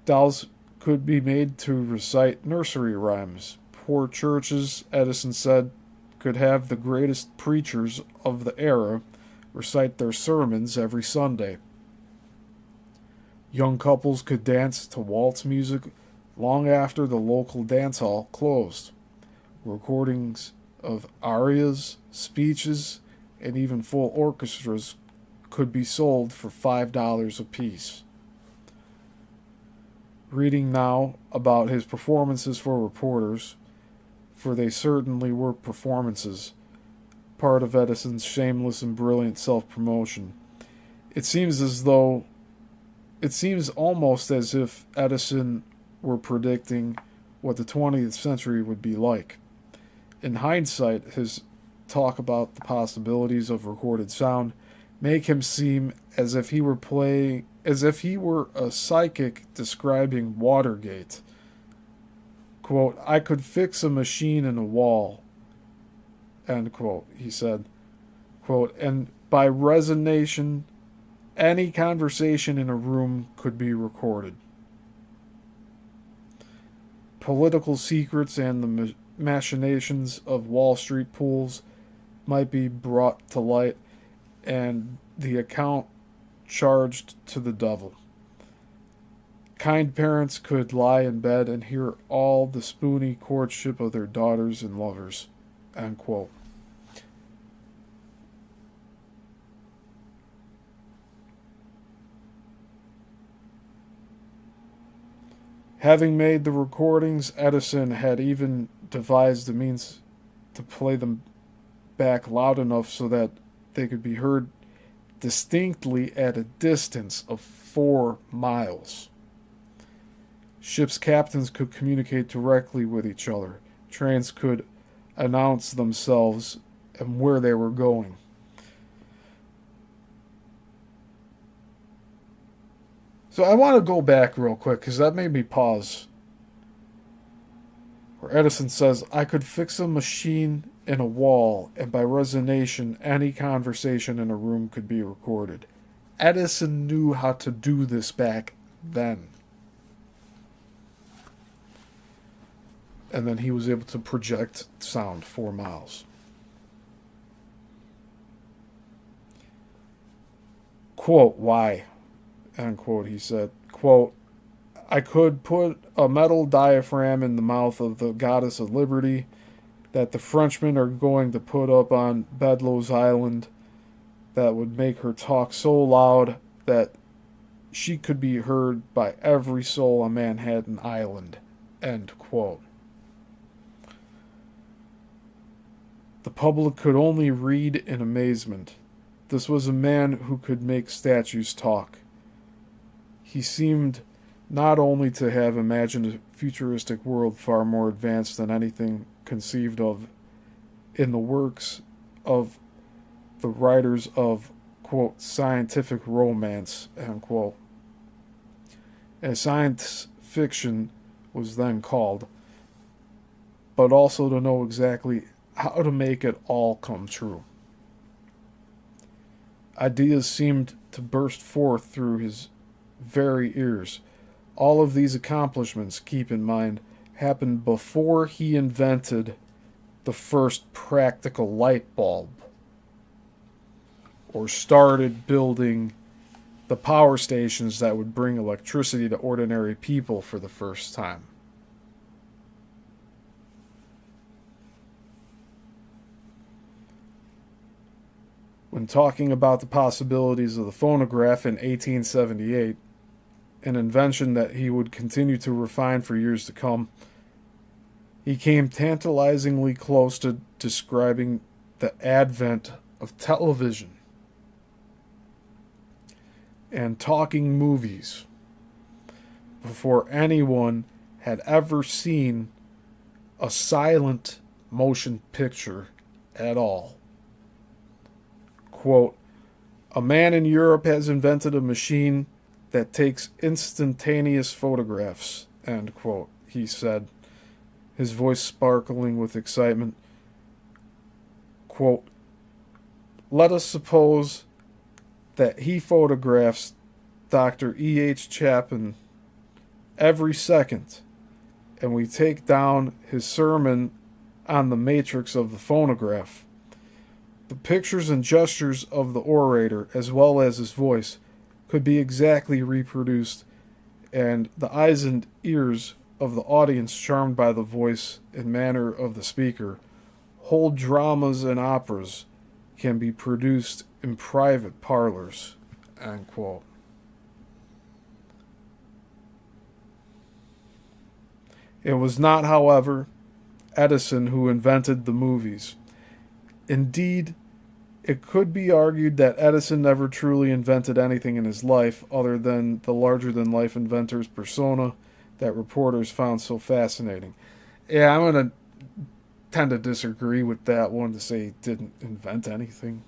Dolls could be made to recite nursery rhymes. Poor churches, Edison said, could have the greatest preachers of the era recite their sermons every Sunday. Young couples could dance to waltz music long after the local dance hall closed. Recordings of arias, speeches, and even full orchestras could be sold for $5 apiece. Reading now about his performances for reporters, for they certainly were performances, part of Edison's shameless and brilliant self-promotion. It seems almost as if Edison were predicting what the 20th century would be like. In hindsight, his talk about the possibilities of recorded sound make him seem as if he were a psychic describing Watergate. Quote, I could fix a machine in a wall, end quote, he said. Quote, and by resonation, any conversation in a room could be recorded. Political secrets and the machinations of Wall Street pools might be brought to light, and the account charged to the devil. Kind parents could lie in bed and hear all the spoony courtship of their daughters and lovers, end quote. Having made the recordings, Edison had even devised a means to play them back loud enough so that they could be heard distinctly at a distance of 4 miles. Ships' captains could communicate directly with each other. Trains could announce themselves and where they were going. So I want to go back real quick because that made me pause. Where Edison says, I could fix a machine in a wall, and by resonation, any conversation in a room could be recorded. Edison knew how to do this back then. And then he was able to project sound 4 miles. Quote, why? End quote, he said. Quote, I could put a metal diaphragm in the mouth of the goddess of liberty that the Frenchmen are going to put up on Bedloe's Island that would make her talk so loud that she could be heard by every soul on Manhattan Island. End quote. The public could only read in amazement. This was a man who could make statues talk. He seemed not only to have imagined a futuristic world far more advanced than anything conceived of in the works of the writers of, quote, scientific romance, end quote, as science fiction was then called, but also to know exactly how to make it all come true. Ideas seemed to burst forth through his very ears. All of these accomplishments, keep in mind, happened before he invented the first practical light bulb or started building the power stations that would bring electricity to ordinary people for the first time. When talking about the possibilities of the phonograph in 1878, an invention that he would continue to refine for years to come, he came tantalizingly close to describing the advent of television and talking movies before anyone had ever seen a silent motion picture at all. Quote, a man in Europe has invented a machine that takes instantaneous photographs, end quote, he said, his voice sparkling with excitement. Quote, let us suppose that he photographs Dr. E.H. Chapin every second, and we take down his sermon on the matrix of the phonograph. The pictures and gestures of the orator, as well as his voice, could be exactly reproduced, and the eyes and ears of the audience, charmed by the voice and manner of the speaker, whole dramas and operas can be produced in private parlors. End quote. It was not, however, Edison who invented the movies. Indeed, it could be argued that Edison never truly invented anything in his life other than the larger-than-life inventor's persona that reporters found so fascinating. Yeah, I'm going to tend to disagree with that one, to say he didn't invent anything.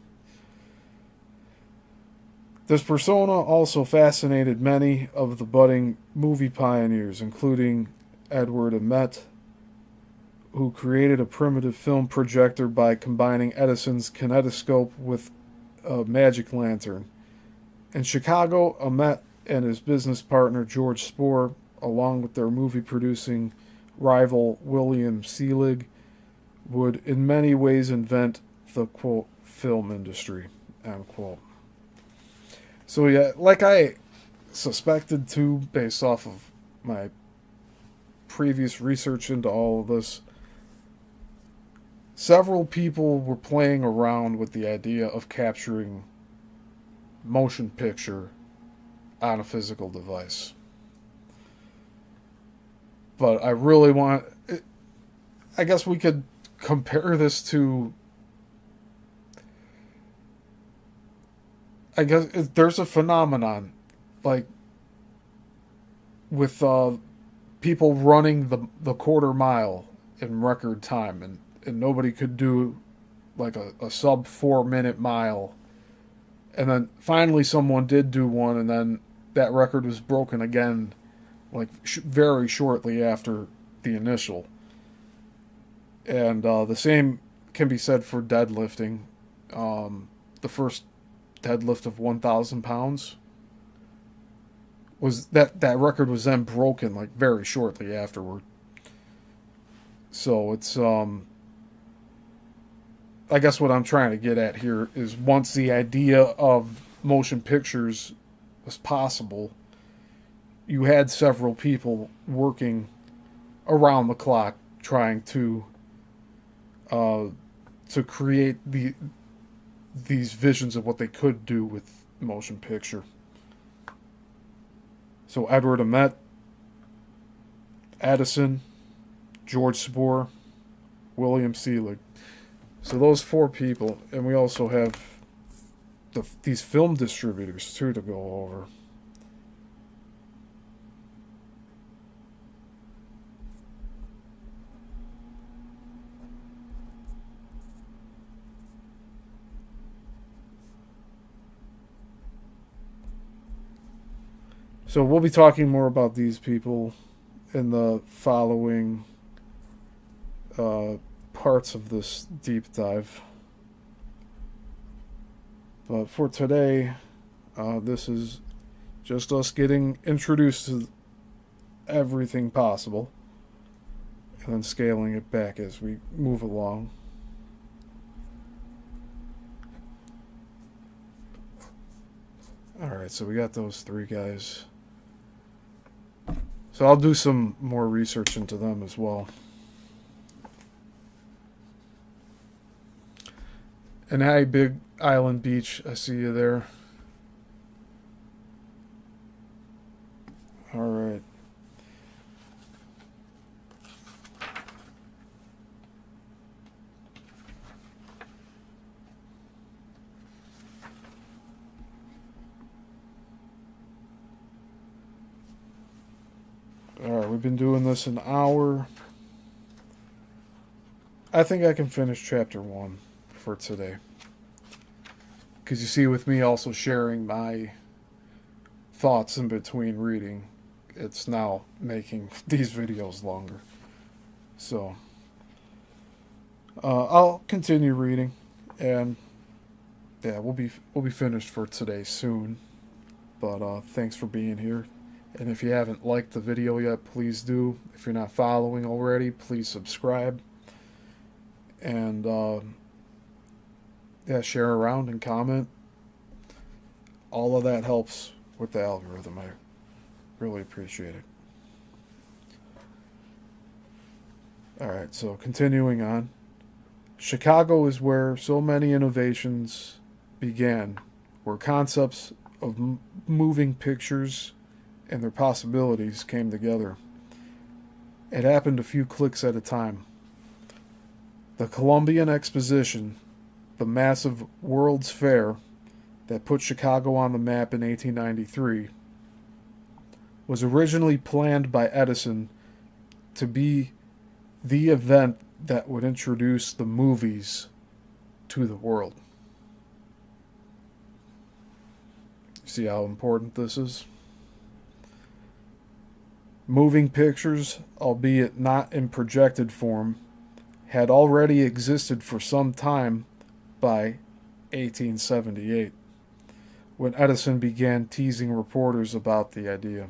This persona also fascinated many of the budding movie pioneers, including Edward Amet, who created a primitive film projector by combining Edison's kinetoscope with a magic lantern. In Chicago, Amet and his business partner George Spohr, along with their movie-producing rival William Selig, would in many ways invent the, quote, film industry, end quote. So yeah, like I suspected too, based off of my previous research into all of this, several people were playing around with the idea of capturing motion picture on a physical device. But I really want. I guess we could compare this to. I guess there's a phenomenon, like with people running the quarter mile in record time, and nobody could do like a sub 4 minute mile, and then finally someone did do one, and then that record was broken again, like very shortly after the initial. And the same can be said for deadlifting. The first deadlift of 1,000 pounds was that record was then broken like very shortly afterward. So it's I guess what I'm trying to get at here is once the idea of motion pictures was possible, you had several people working around the clock trying to create these visions of what they could do with motion picture. So Edward Ahmet, Edison, George Spoor, William Selig. So those four people, and we also have these film distributors too to go over. So we'll be talking more about these people in the following parts of this deep dive. But for today, this is just us getting introduced to everything possible and then scaling it back as we move along. Alright, so we got those three guys. So I'll do some more research into them as well. And hi, Big Island Beach. I see you there. All right. All right, we've been doing this an hour. I think I can finish chapter 1 for today. Because you see, with me also sharing my thoughts in between reading, it's now making these videos longer. So I'll continue reading, and yeah, we'll be finished for today soon. But thanks for being here. And if you haven't liked the video yet, please do. If you're not following already, please subscribe. And yeah, share around and comment. All of that helps with the algorithm. I really appreciate it. Alright, so continuing on. Chicago is where so many innovations began, where concepts of moving pictures and their possibilities came together. It happened a few clicks at a time. The Columbian Exposition, the massive World's Fair that put Chicago on the map in 1893, was originally planned by Edison to be the event that would introduce the movies to the world. See how important this is? Moving pictures, albeit not in projected form, had already existed for some time by 1878, when Edison began teasing reporters about the idea.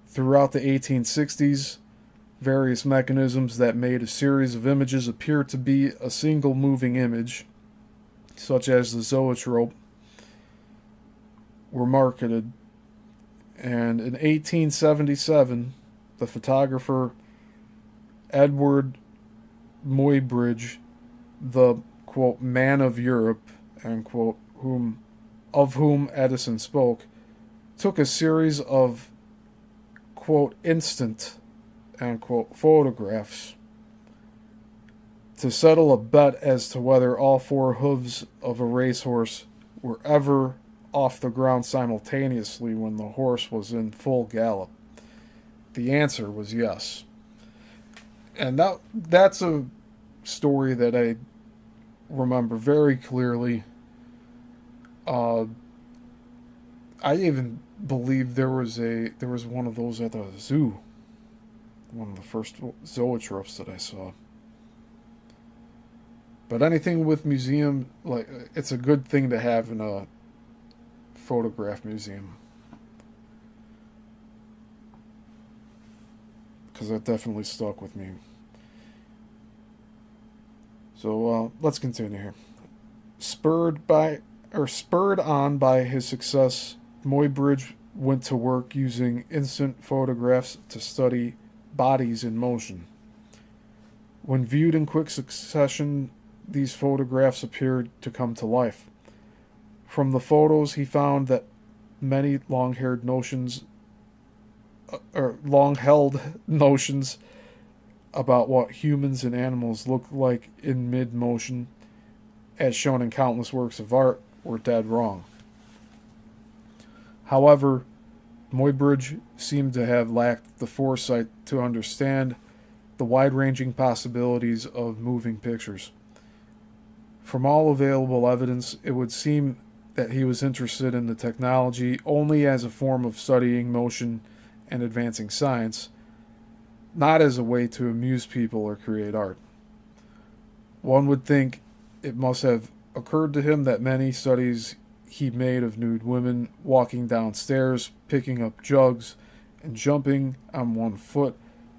Throughout the 1860s, various mechanisms that made a series of images appear to be a single moving image, such as the zoetrope, were marketed. And in 1877, the photographer Edward Muybridge, the, quote, man of Europe, end quote, of whom Edison spoke, took a series of, quote, instant, unquote, photographs to settle a bet as to whether all four hooves of a racehorse were ever off the ground simultaneously when the horse was in full gallop. The answer was yes. And that's a story that I remember very clearly. I even believe there was one of those at the zoo. One of the first zoetrophs that I saw. But anything with museum, like, it's a good thing to have in a photograph museum. Because that definitely stuck with me. So let's continue here. Spurred on by his success, Muybridge went to work using instant photographs to study bodies in motion. When viewed in quick succession, these photographs appeared to come to life. From the photos, he found that many long-held notions about what humans and animals look like in mid-motion, as shown in countless works of art, were dead wrong. However, Muybridge seemed to have lacked the foresight to understand the wide-ranging possibilities of moving pictures. From all available evidence, it would seem that he was interested in the technology only as a form of studying motion and advancing science, not as a way to amuse people or create art. One would think it must have occurred to him that many studies he made of nude women walking downstairs, picking up jugs, and jumping on one foot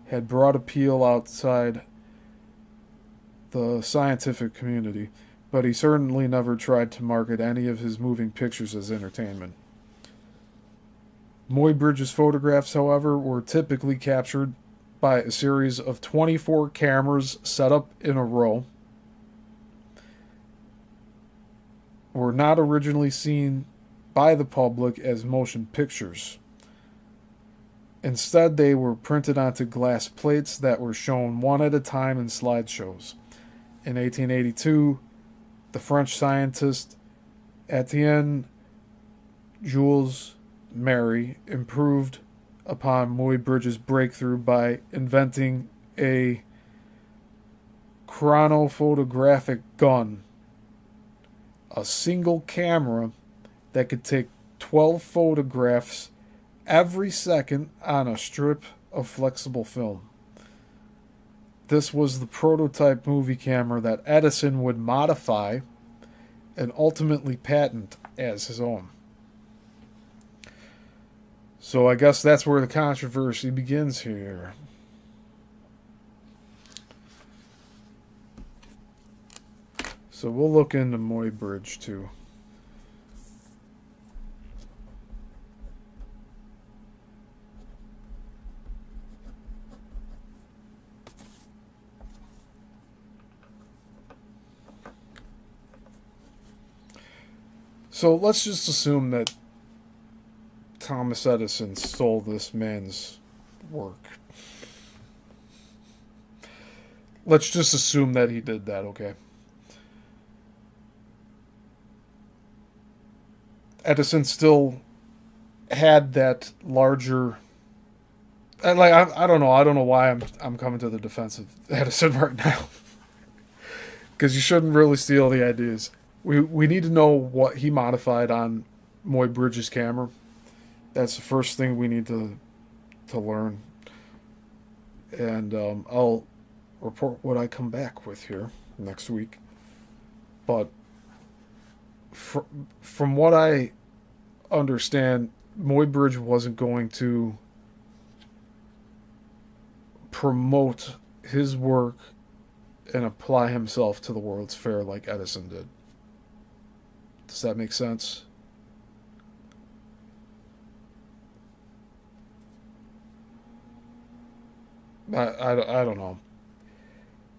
had broad appeal outside the scientific community, but he certainly never tried to market any of his moving pictures as entertainment. Muybridge's photographs, however, were typically captured by a series of 24 cameras set up in a row, were not originally seen by the public as motion pictures. Instead, they were printed onto glass plates that were shown one at a time in slideshows. In 1882, the French scientist Etienne Jules Marie improved upon Muybridge's breakthrough by inventing a chronophotographic gun, a single camera that could take 12 photographs every second on a strip of flexible film. This was the prototype movie camera that Edison would modify and ultimately patent as his own. So I guess that's where the controversy begins here. So we'll look into Muybridge too. So let's just assume that Thomas Edison stole this man's work. Let's just assume that he did that, okay? Edison still had that larger. And I don't know. I don't know why I'm coming to the defense of Edison right now, because you shouldn't really steal the ideas. We need to know what he modified on Muybridge's camera. That's the first thing we need to learn, and I'll report what I come back with here next week. But from what I understand, Muybridge wasn't going to promote his work and apply himself to the World's Fair like Edison did. Does that make sense? I don't know.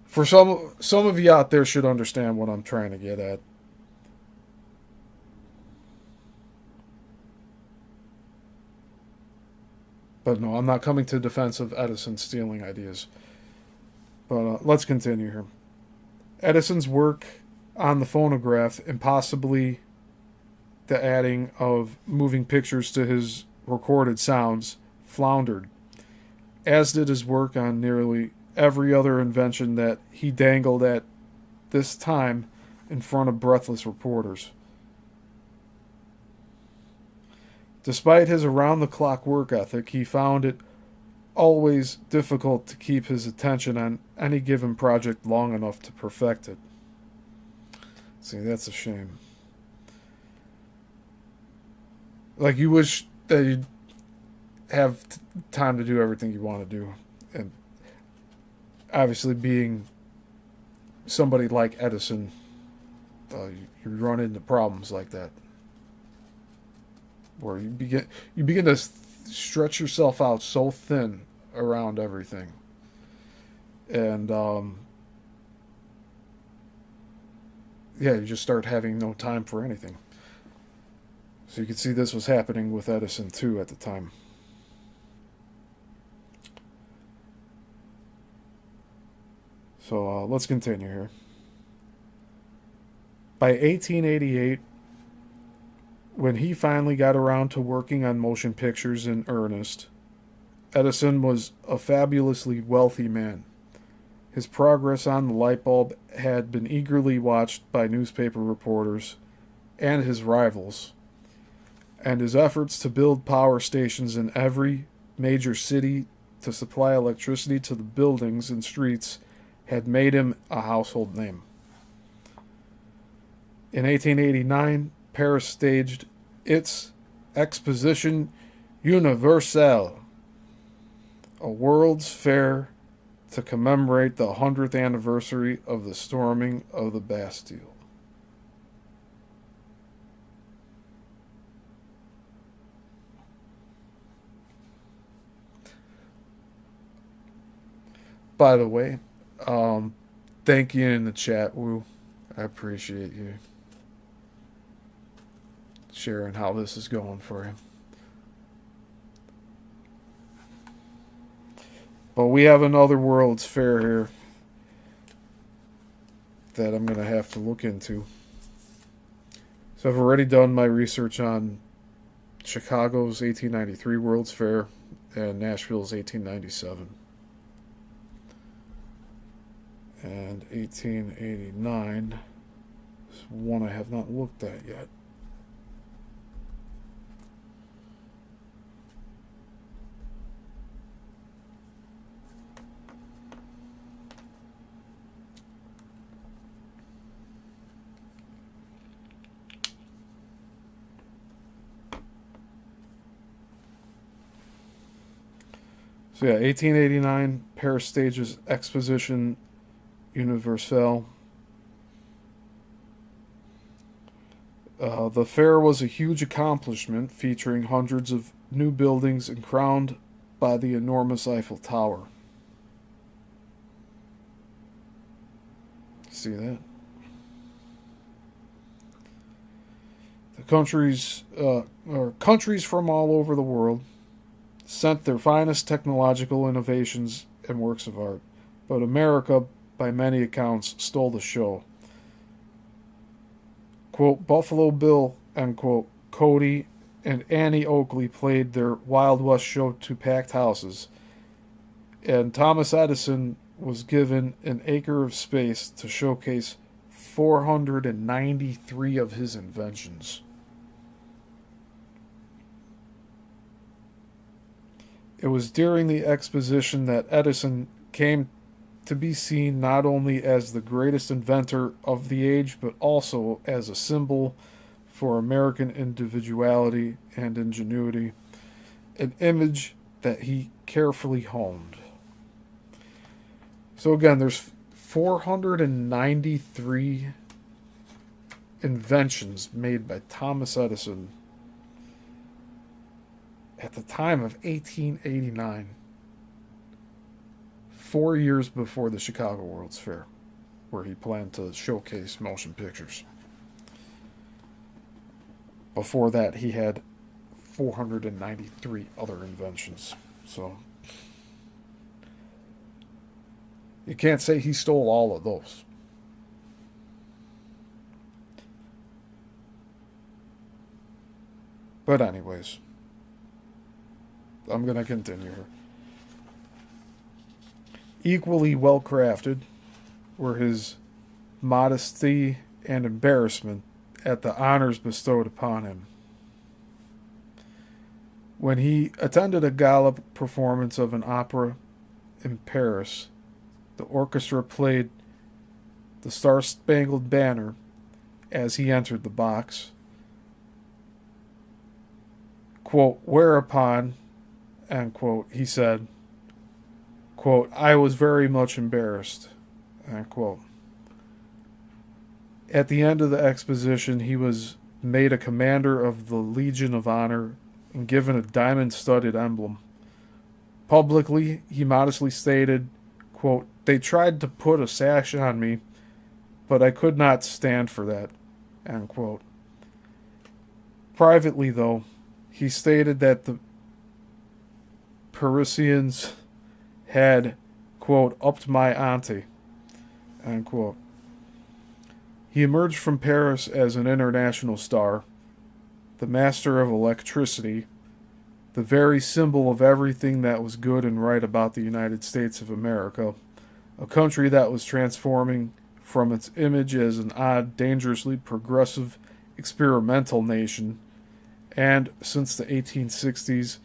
For some of you out there should understand what I'm trying to get at. But no, I'm not coming to defense of Edison stealing ideas. But let's continue here. Edison's work on the phonograph and possibly the adding of moving pictures to his recorded sounds floundered, as did his work on nearly every other invention that he dangled at this time in front of breathless reporters. Despite his around-the-clock work ethic, he found it always difficult to keep his attention on any given project long enough to perfect it. See, that's a shame. Like, you wish that you'd have time to do everything you want to do. And obviously, being somebody like Edison, you run into problems like that, where you begin to stretch yourself out so thin around everything, and you just start having no time for anything. So you can see this was happening with Edison too at the time. So let's continue here. By 1888, when he finally got around to working on motion pictures in earnest, Edison was a fabulously wealthy man. His progress on the light bulb had been eagerly watched by newspaper reporters and his rivals, and his efforts to build power stations in every major city to supply electricity to the buildings and streets had made him a household name. In 1889, Paris staged its Exposition Universelle, a World's Fair to commemorate the 100th anniversary of the storming of the Bastille. By the way, thank you in the chat, Woo. I appreciate you sharing how this is going for you. But we have another World's Fair here that I'm going to have to look into. So I've already done my research on Chicago's 1893 World's Fair and Nashville's 1897. And 1889 is one I have not looked at yet. So yeah, 1889, Paris stages Exposition Universelle. The fair was a huge accomplishment, featuring hundreds of new buildings and crowned by the enormous Eiffel Tower. See that? The countries from all over the world sent their finest technological innovations and works of art, but America, by many accounts, stole the show. Quote, Buffalo Bill, end quote, Cody and Annie Oakley played their Wild West show to packed houses, and Thomas Edison was given an acre of space to showcase 493 of his inventions. It was during the exposition that Edison came to be seen not only as the greatest inventor of the age, but also as a symbol for American individuality and ingenuity, an image that he carefully honed. So again, there's 493 inventions made by Thomas Edison at the time of 1889, 4 years before the Chicago World's Fair, where he planned to showcase motion pictures. Before that, he had 493 other inventions. So you can't say he stole all of those. But anyways, I'm going to continue here. Equally well crafted were his modesty and embarrassment at the honors bestowed upon him. When he attended a gala performance of an opera in Paris, the orchestra played the Star-Spangled Banner as he entered the box. Quote, whereupon, end quote, he said, quote, I was very much embarrassed, end quote. At the end of the exposition, he was made a commander of the Legion of Honor and given a diamond-studded emblem. Publicly, he modestly stated, quote, they tried to put a sash on me, but I could not stand for that, end quote. Privately, though, he stated that the Parisians had, quote, upped my ante, end quote. He emerged from Paris as an international star, the master of electricity, the very symbol of everything that was good and right about the United States of America, a country that was transforming from its image as an odd, dangerously progressive, experimental nation, and, since the 1860s,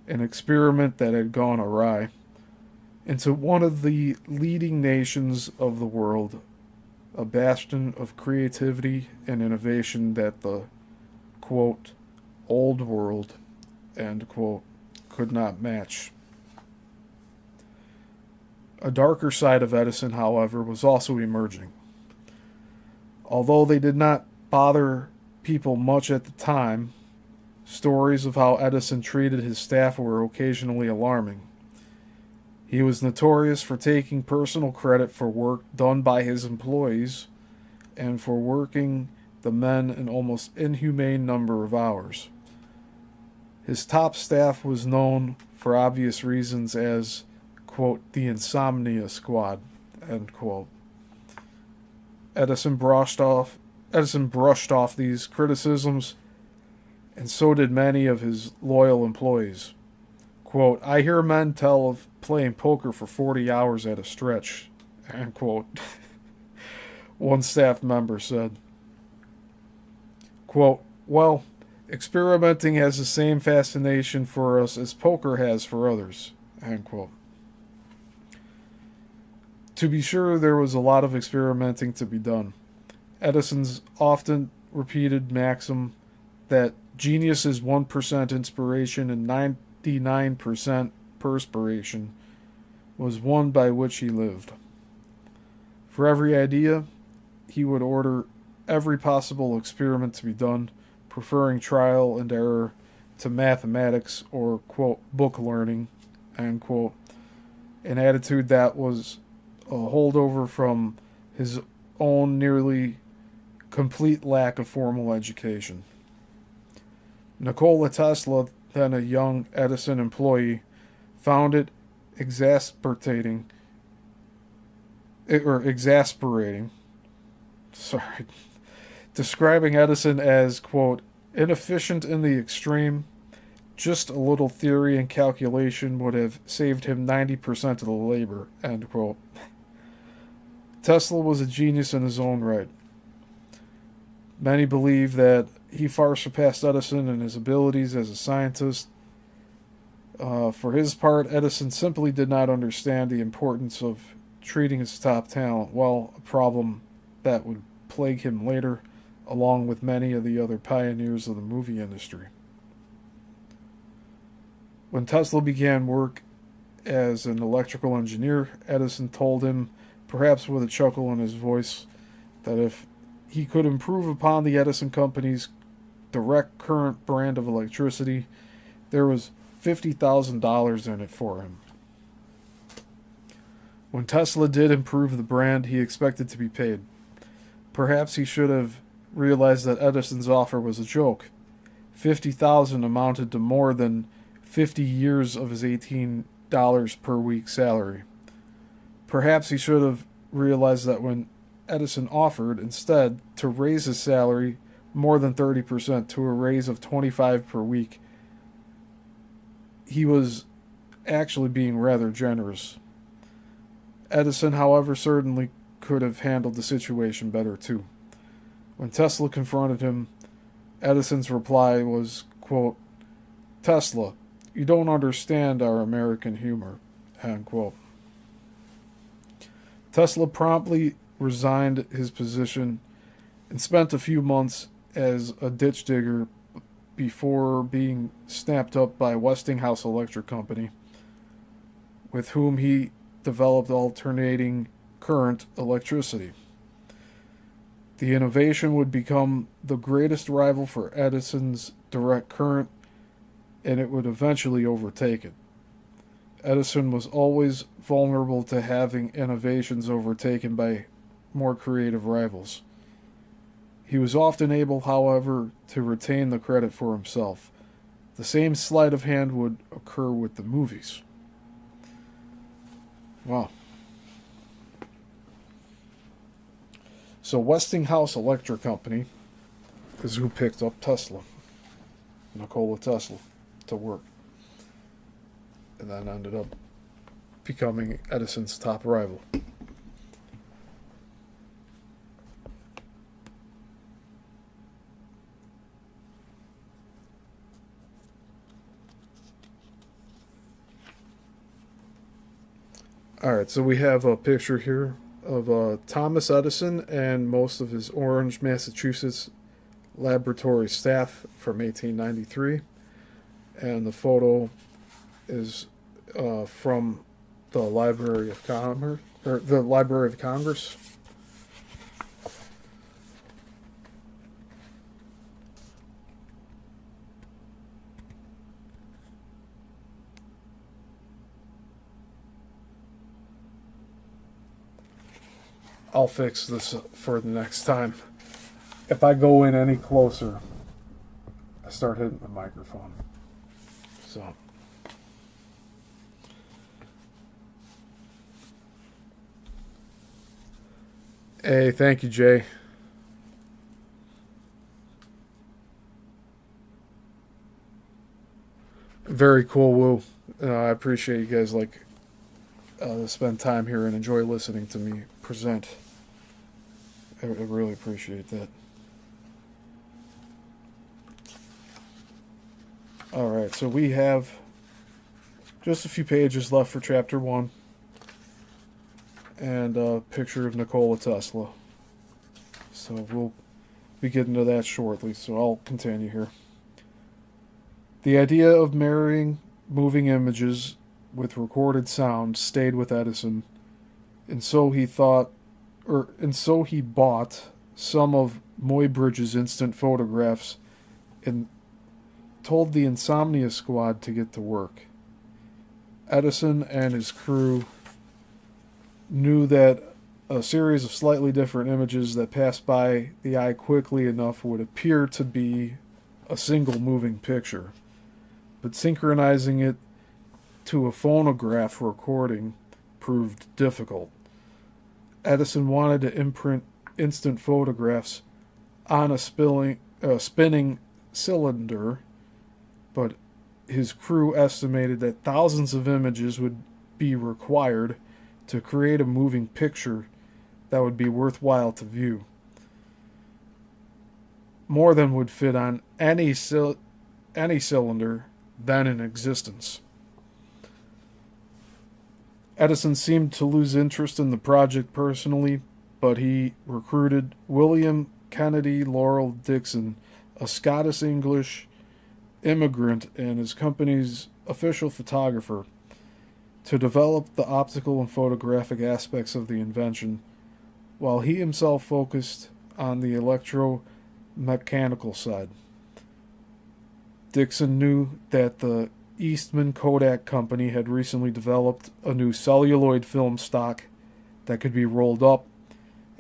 an experiment that had gone awry, into one of the leading nations of the world, a bastion of creativity and innovation that the, quote, old world, end quote, could not match. A darker side of Edison, however, was also emerging. Although they did not bother people much at the time, stories of how Edison treated his staff were occasionally alarming. He was notorious for taking personal credit for work done by his employees and for working the men an almost inhumane number of hours. His top staff was known, for obvious reasons, as, quote, the Insomnia Squad, end quote. Edison brushed off these criticisms, and so did many of his loyal employees. Quote, I hear men tell of playing poker for 40 hours at a stretch, end quote. One staff member said. Quote, well, experimenting has the same fascination for us as poker has for others, end quote. To be sure, there was a lot of experimenting to be done. Edison's often repeated maxim that genius is 1% inspiration and 99% perspiration was one by which he lived. For every idea, he would order every possible experiment to be done, preferring trial and error to mathematics or, quote, book learning, end quote, an attitude that was a holdover from his own nearly complete lack of formal education. Nikola Tesla, then a young Edison employee, found it exasperating, describing Edison as, quote, inefficient in the extreme. Just a little theory and calculation would have saved him 90% of the labor, end quote. Tesla was a genius in his own right. Many believe that he far surpassed Edison in his abilities as a scientist. For his part, Edison simply did not understand the importance of treating his top talent well, a problem that would plague him later, along with many of the other pioneers of the movie industry. When Tesla began work as an electrical engineer, Edison told him, perhaps with a chuckle in his voice, that if he could improve upon the Edison Company's direct current brand of electricity, there was $50,000 in it for him. When Tesla did improve the brand, he expected to be paid. Perhaps he should have realized that Edison's offer was a joke. $50,000 amounted to more than 50 years of his $18 per week salary. Perhaps he should have realized that when Edison offered instead to raise his salary more than 30% to a raise of $25 per week, he was actually being rather generous. Edison, however, certainly could have handled the situation better too. When Tesla confronted him, Edison's reply was, quote, "Tesla, you don't understand our American humor," end quote. Tesla promptly resigned his position and spent a few months as a ditch digger before being snapped up by Westinghouse Electric Company, with whom he developed alternating current electricity. The innovation would become the greatest rival for Edison's direct current, and it would eventually overtake it. Edison was always vulnerable to having innovations overtaken by more creative rivals. He was often able, however, to retain the credit for himself. The same sleight of hand would occur with the movies. Wow. So Westinghouse Electric Company is who picked up Tesla, Nikola Tesla, to work. And then ended up becoming Edison's top rival. Alright, so we have a picture here of Thomas Edison and most of his Orange, Massachusetts laboratory staff from 1893. And the photo is from the Library of Commerce, or the Library of Congress. I'll fix this for the next time. If I go in any closer, I start hitting the microphone. So. Hey, thank you, Jay. Very cool, Woo. I appreciate you guys spend time here and enjoy listening to me present. I really appreciate that. Alright, so we have just a few pages left for chapter 1. And a picture of Nikola Tesla. So we'll be getting to that shortly, so I'll continue here. The idea of marrying moving images with recorded sound stayed with Edison, and so he bought some of Muybridge's instant photographs and told the Insomnia Squad to get to work. Edison and his crew knew that a series of slightly different images that passed by the eye quickly enough would appear to be a single moving picture, but synchronizing it to a phonograph recording proved difficult. Edison wanted to imprint instant photographs on a spinning cylinder, but his crew estimated that thousands of images would be required to create a moving picture that would be worthwhile to view. More than would fit on any cylinder then in existence. Edison seemed to lose interest in the project personally, but he recruited William Kennedy Laurel Dixon, a Scottish-English immigrant and his company's official photographer, to develop the optical and photographic aspects of the invention, while he himself focused on the electromechanical side. Dixon knew that the Eastman Kodak Company had recently developed a new celluloid film stock that could be rolled up,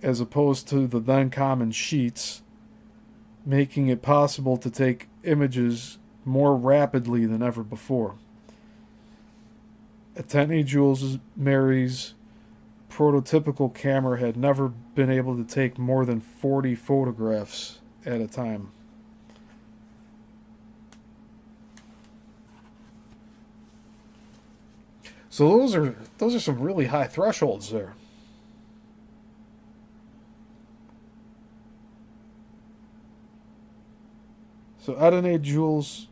as opposed to the then common sheets, making it possible to take images more rapidly than ever before. Attendee Jules Mary's prototypical camera had never been able to take more than 40 photographs at a time. So those are some really high thresholds there. So Edison Jules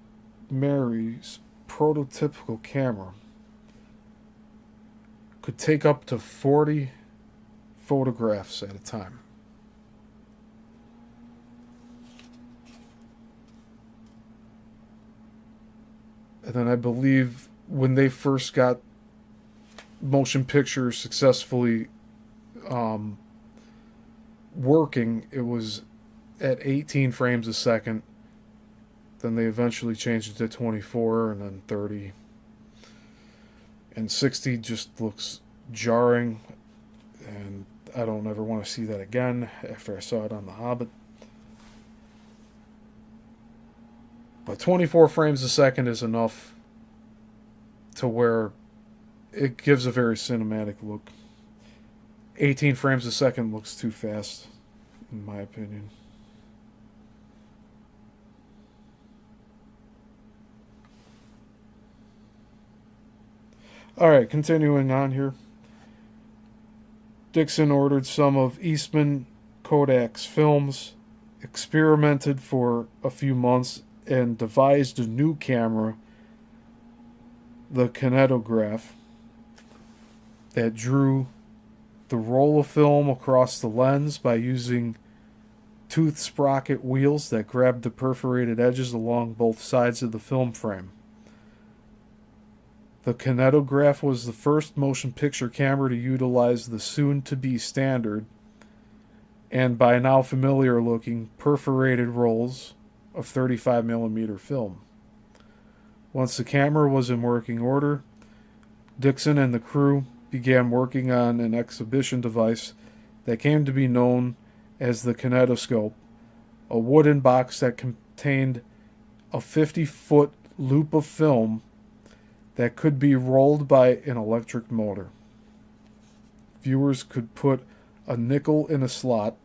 Mary's prototypical camera could take up to 40 photographs at a time. And then I believe when they first got motion picture successfully working, it was at 18 frames a second. Then they eventually changed it to 24 and then 30. And 60 just looks jarring, and I don't ever want to see that again after I saw it on The Hobbit. But 24 frames a second is enough to where it gives a very cinematic look. 18 frames a second looks too fast, in my opinion. Alright, continuing on here. Dixon ordered some of Eastman Kodak's films, experimented for a few months, and devised a new camera, the kinetograph, that drew the roll of film across the lens by using tooth sprocket wheels that grabbed the perforated edges along both sides of the film frame. The kinetograph was the first motion picture camera to utilize the soon-to-be standard and by now familiar-looking perforated rolls of 35mm film. Once the camera was in working order, Dixon and the crew began working on an exhibition device that came to be known as the kinetoscope, a wooden box that contained a 50-foot loop of film that could be rolled by an electric motor. Viewers could put a nickel in a slot.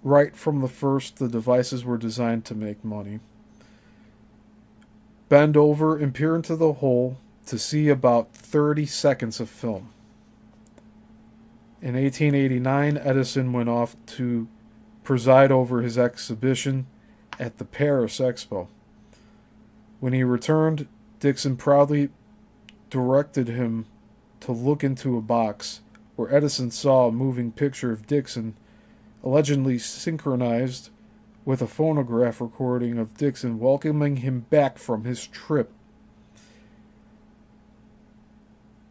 Right from the first, the devices were designed to make money. Bend over and peer into the hole to see about 30 seconds of film. In 1889, Edison went off to preside over his exhibition at the Paris Expo. When he returned, Dixon proudly directed him to look into a box where Edison saw a moving picture of Dixon, allegedly synchronized with a phonograph recording of Dixon welcoming him back from his trip.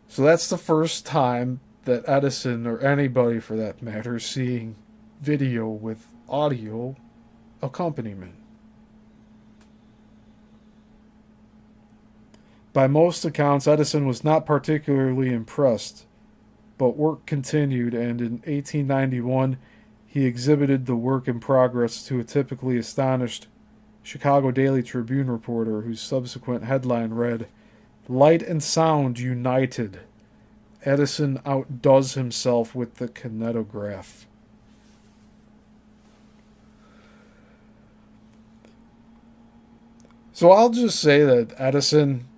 So that's the first time that Edison, or anybody for that matter, seeing video with audio accompaniment. By most accounts, Edison was not particularly impressed, but work continued, and in 1891 he exhibited the work in progress to a typically astonished Chicago Daily Tribune reporter, whose subsequent headline read, "Light and Sound United. Edison outdoes himself with the kinetograph." So I'll just say that Edison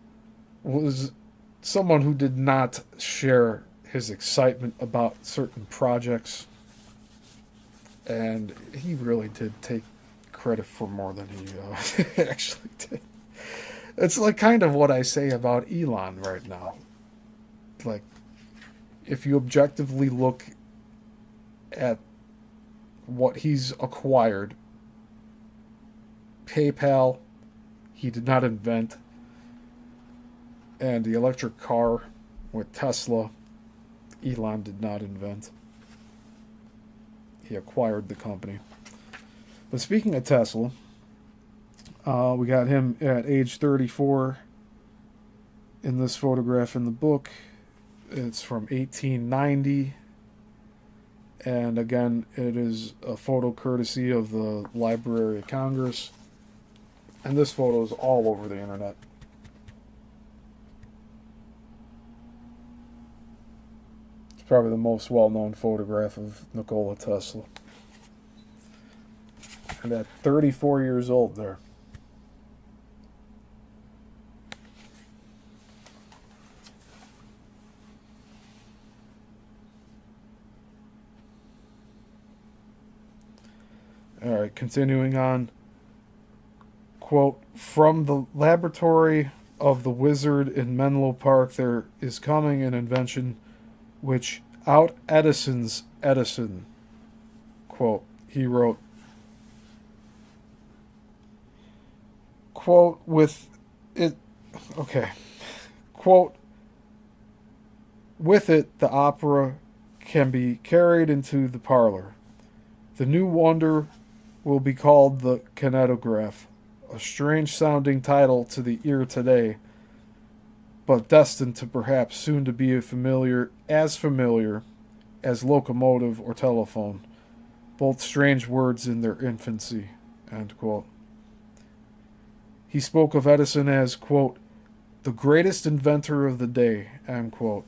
was someone who did not share his excitement about certain projects, and he really did take credit for more than he actually did. It's like kind of what I say about Elon right now. Like, if you objectively look at what he's acquired, PayPal, he did not invent, and the electric car with Tesla, Elon did not invent. He acquired the company. But speaking of Tesla, we got him at age 34 in this photograph in the book. It's from 1890. And again, it is a photo courtesy of the Library of Congress. And this photo is all over the internet. It's probably the most well-known photograph of Nikola Tesla. And at 34 years old there. All right, continuing on. Quote, from the laboratory of the wizard in Menlo Park, there is coming an invention which out Edison's Edison. Quote, he wrote, quote, with it, okay, quote, with it, the opera can be carried into the parlor. The new wonder will be called the kinetograph, a strange-sounding title to the ear today, but destined to perhaps soon to be familiar as locomotive or telephone, both strange words in their infancy, end quote. He spoke of Edison as, quote, the greatest inventor of the day, end quote,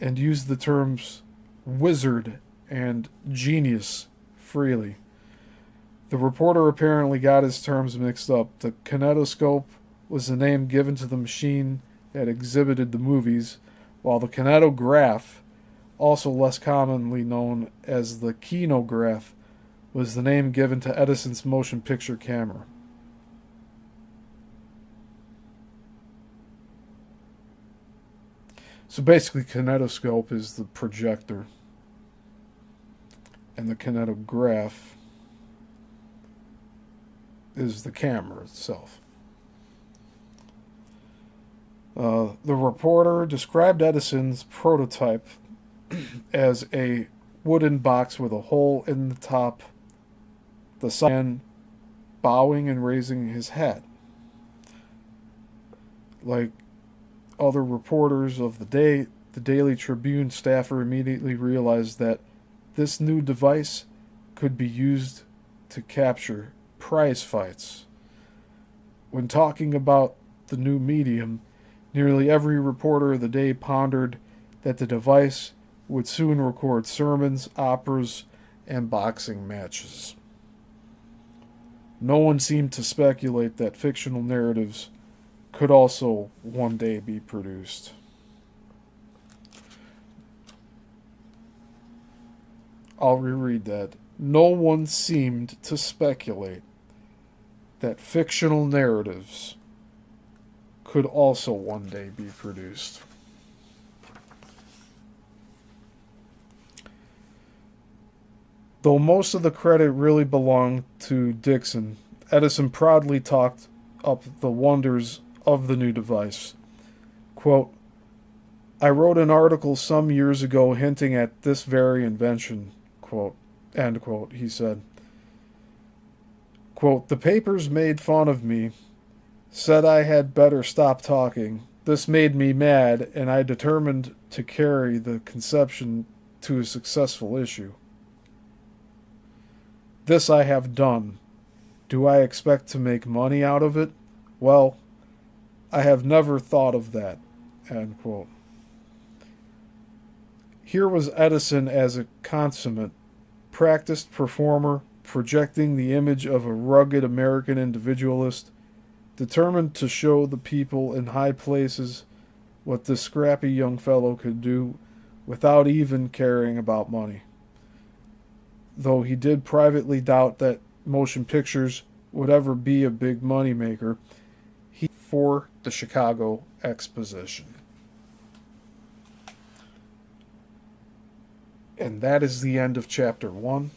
and used the terms wizard and genius freely. The reporter apparently got his terms mixed up. The kinetoscope was the name given to the machine that exhibited the movies, while the kinetograph, also less commonly known as the kinograph, was the name given to Edison's motion picture camera. So basically, kinetoscope is the projector, and the kinetograph is the camera itself. The reporter described Edison's prototype as a wooden box with a hole in the top, the sign bowing and raising his hat. Like other reporters of the day, the Daily Tribune staffer immediately realized that this new device could be used to capture prize fights. When talking about the new medium, nearly every reporter of the day pondered that the device would soon record sermons, operas, and boxing matches. No one seemed to speculate that fictional narratives could also one day be produced. I'll reread that. No one seemed to speculate that fictional narratives could also one day be produced. Though most of the credit really belonged to Dixon, Edison proudly talked up the wonders of the new device. Quote, I wrote an article some years ago hinting at this very invention, quote, end quote, he said. Quote, the papers made fun of me, said I had better stop talking. This made me mad, and I determined to carry the conception to a successful issue. This I have done. Do I expect to make money out of it? Well, I have never thought of that, end quote. Here was Edison as a consummate, practiced performer, projecting the image of a rugged American individualist, determined to show the people in high places what this scrappy young fellow could do without even caring about money. Though he did privately doubt that motion pictures would ever be a big money maker, he for the Chicago Exposition. And that is the end of Chapter 1.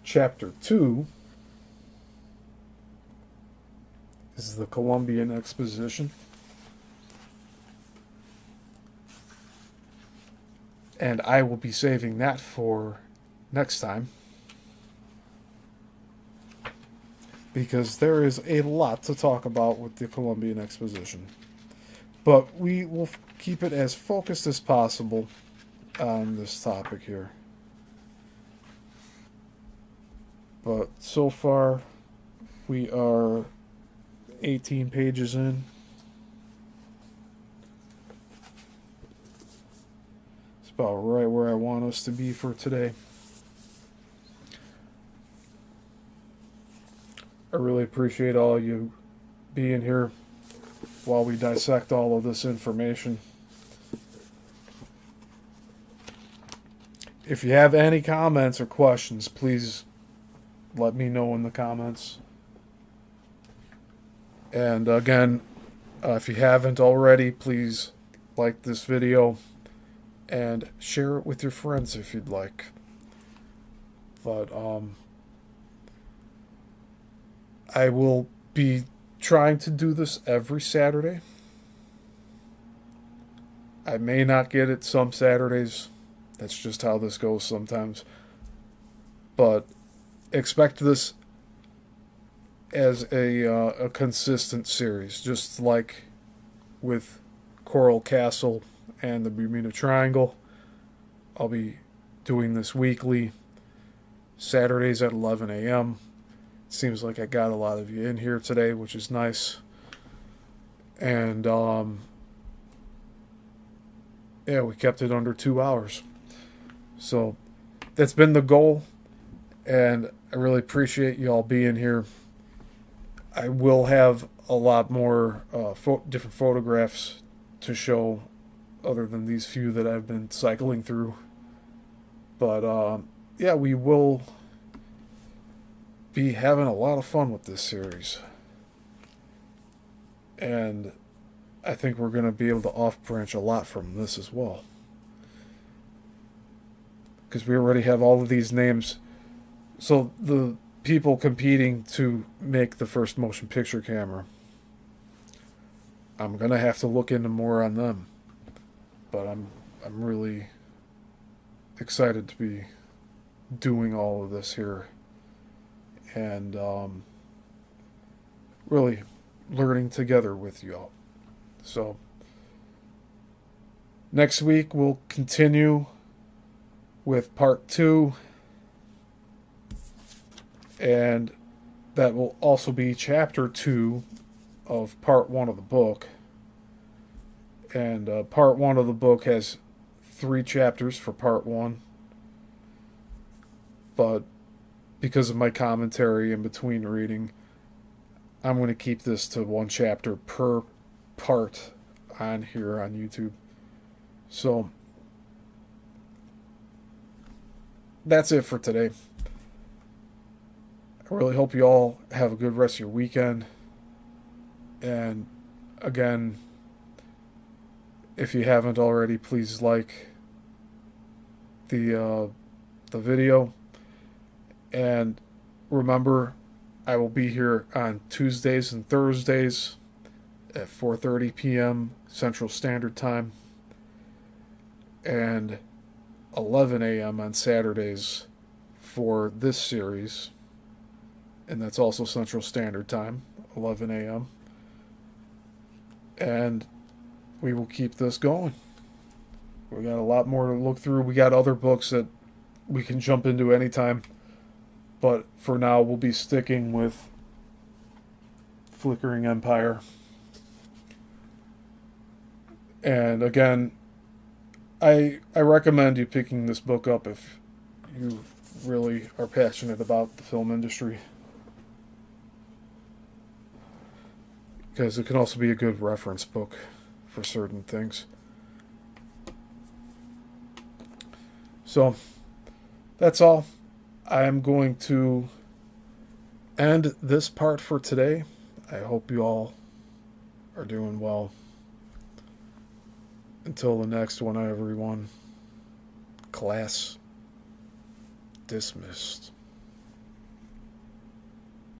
Chapter 2 is the Columbian Exposition. And I will be saving that for next time, because there is a lot to talk about with the Columbian Exposition. But we will keep it as focused as possible on this topic here. But so far, We are 18 pages in. It's about right where I want us to be for today. I really appreciate all you being here while we dissect all of this information. If you have any comments or questions, please let me know in the comments. And again, if you haven't already, please like this video and share it with your friends if you'd like. But I will be trying to do this every Saturday. I may not get it some Saturdays. That's just how this goes sometimes. But expect this as a consistent series, just like with Coral Castle and the Bermuda Triangle. I'll be doing this weekly, Saturdays at 11 a.m. Seems like I got a lot of you in here today, which is nice. And yeah, we kept it under 2 hours. So that's been the goal, and I really appreciate you all being here. I will have a lot more different photographs to show other than these few that I've been cycling through. But yeah, we will be having a lot of fun with this series. And I think we're going to be able to off-branch a lot from this as well. Because we already have all of these names. So the people competing to make the first motion picture camera, I'm going to have to look into more on them. But I'm really excited to be doing all of this here. And really learning together with you all. So next week we'll continue with part 2, and that will also be chapter 2 of part 1 of the book. And part 1 of the book has 3 chapters for part 1, but because of my commentary in between reading, I'm going to keep this to 1 chapter per part on here on YouTube. So that's it for today. I really hope you all have a good rest of your weekend. And again, if you haven't already, please like the video. And remember, I will be here on Tuesdays and Thursdays at 4:30 p.m. Central Standard Time and 11 a.m. on Saturdays for this series. And that's also Central Standard Time, 11 a.m. And we will keep this going. We got a lot more to look through. We got other books that we can jump into anytime. But for now, we'll be sticking with Flickering Empire. And again, I recommend you picking this book up if you really are passionate about the film industry. Because it can also be a good reference book for certain things. So, that's all. I am going to end this part for today. I hope you all are doing well. Until the next one, everyone. Class dismissed.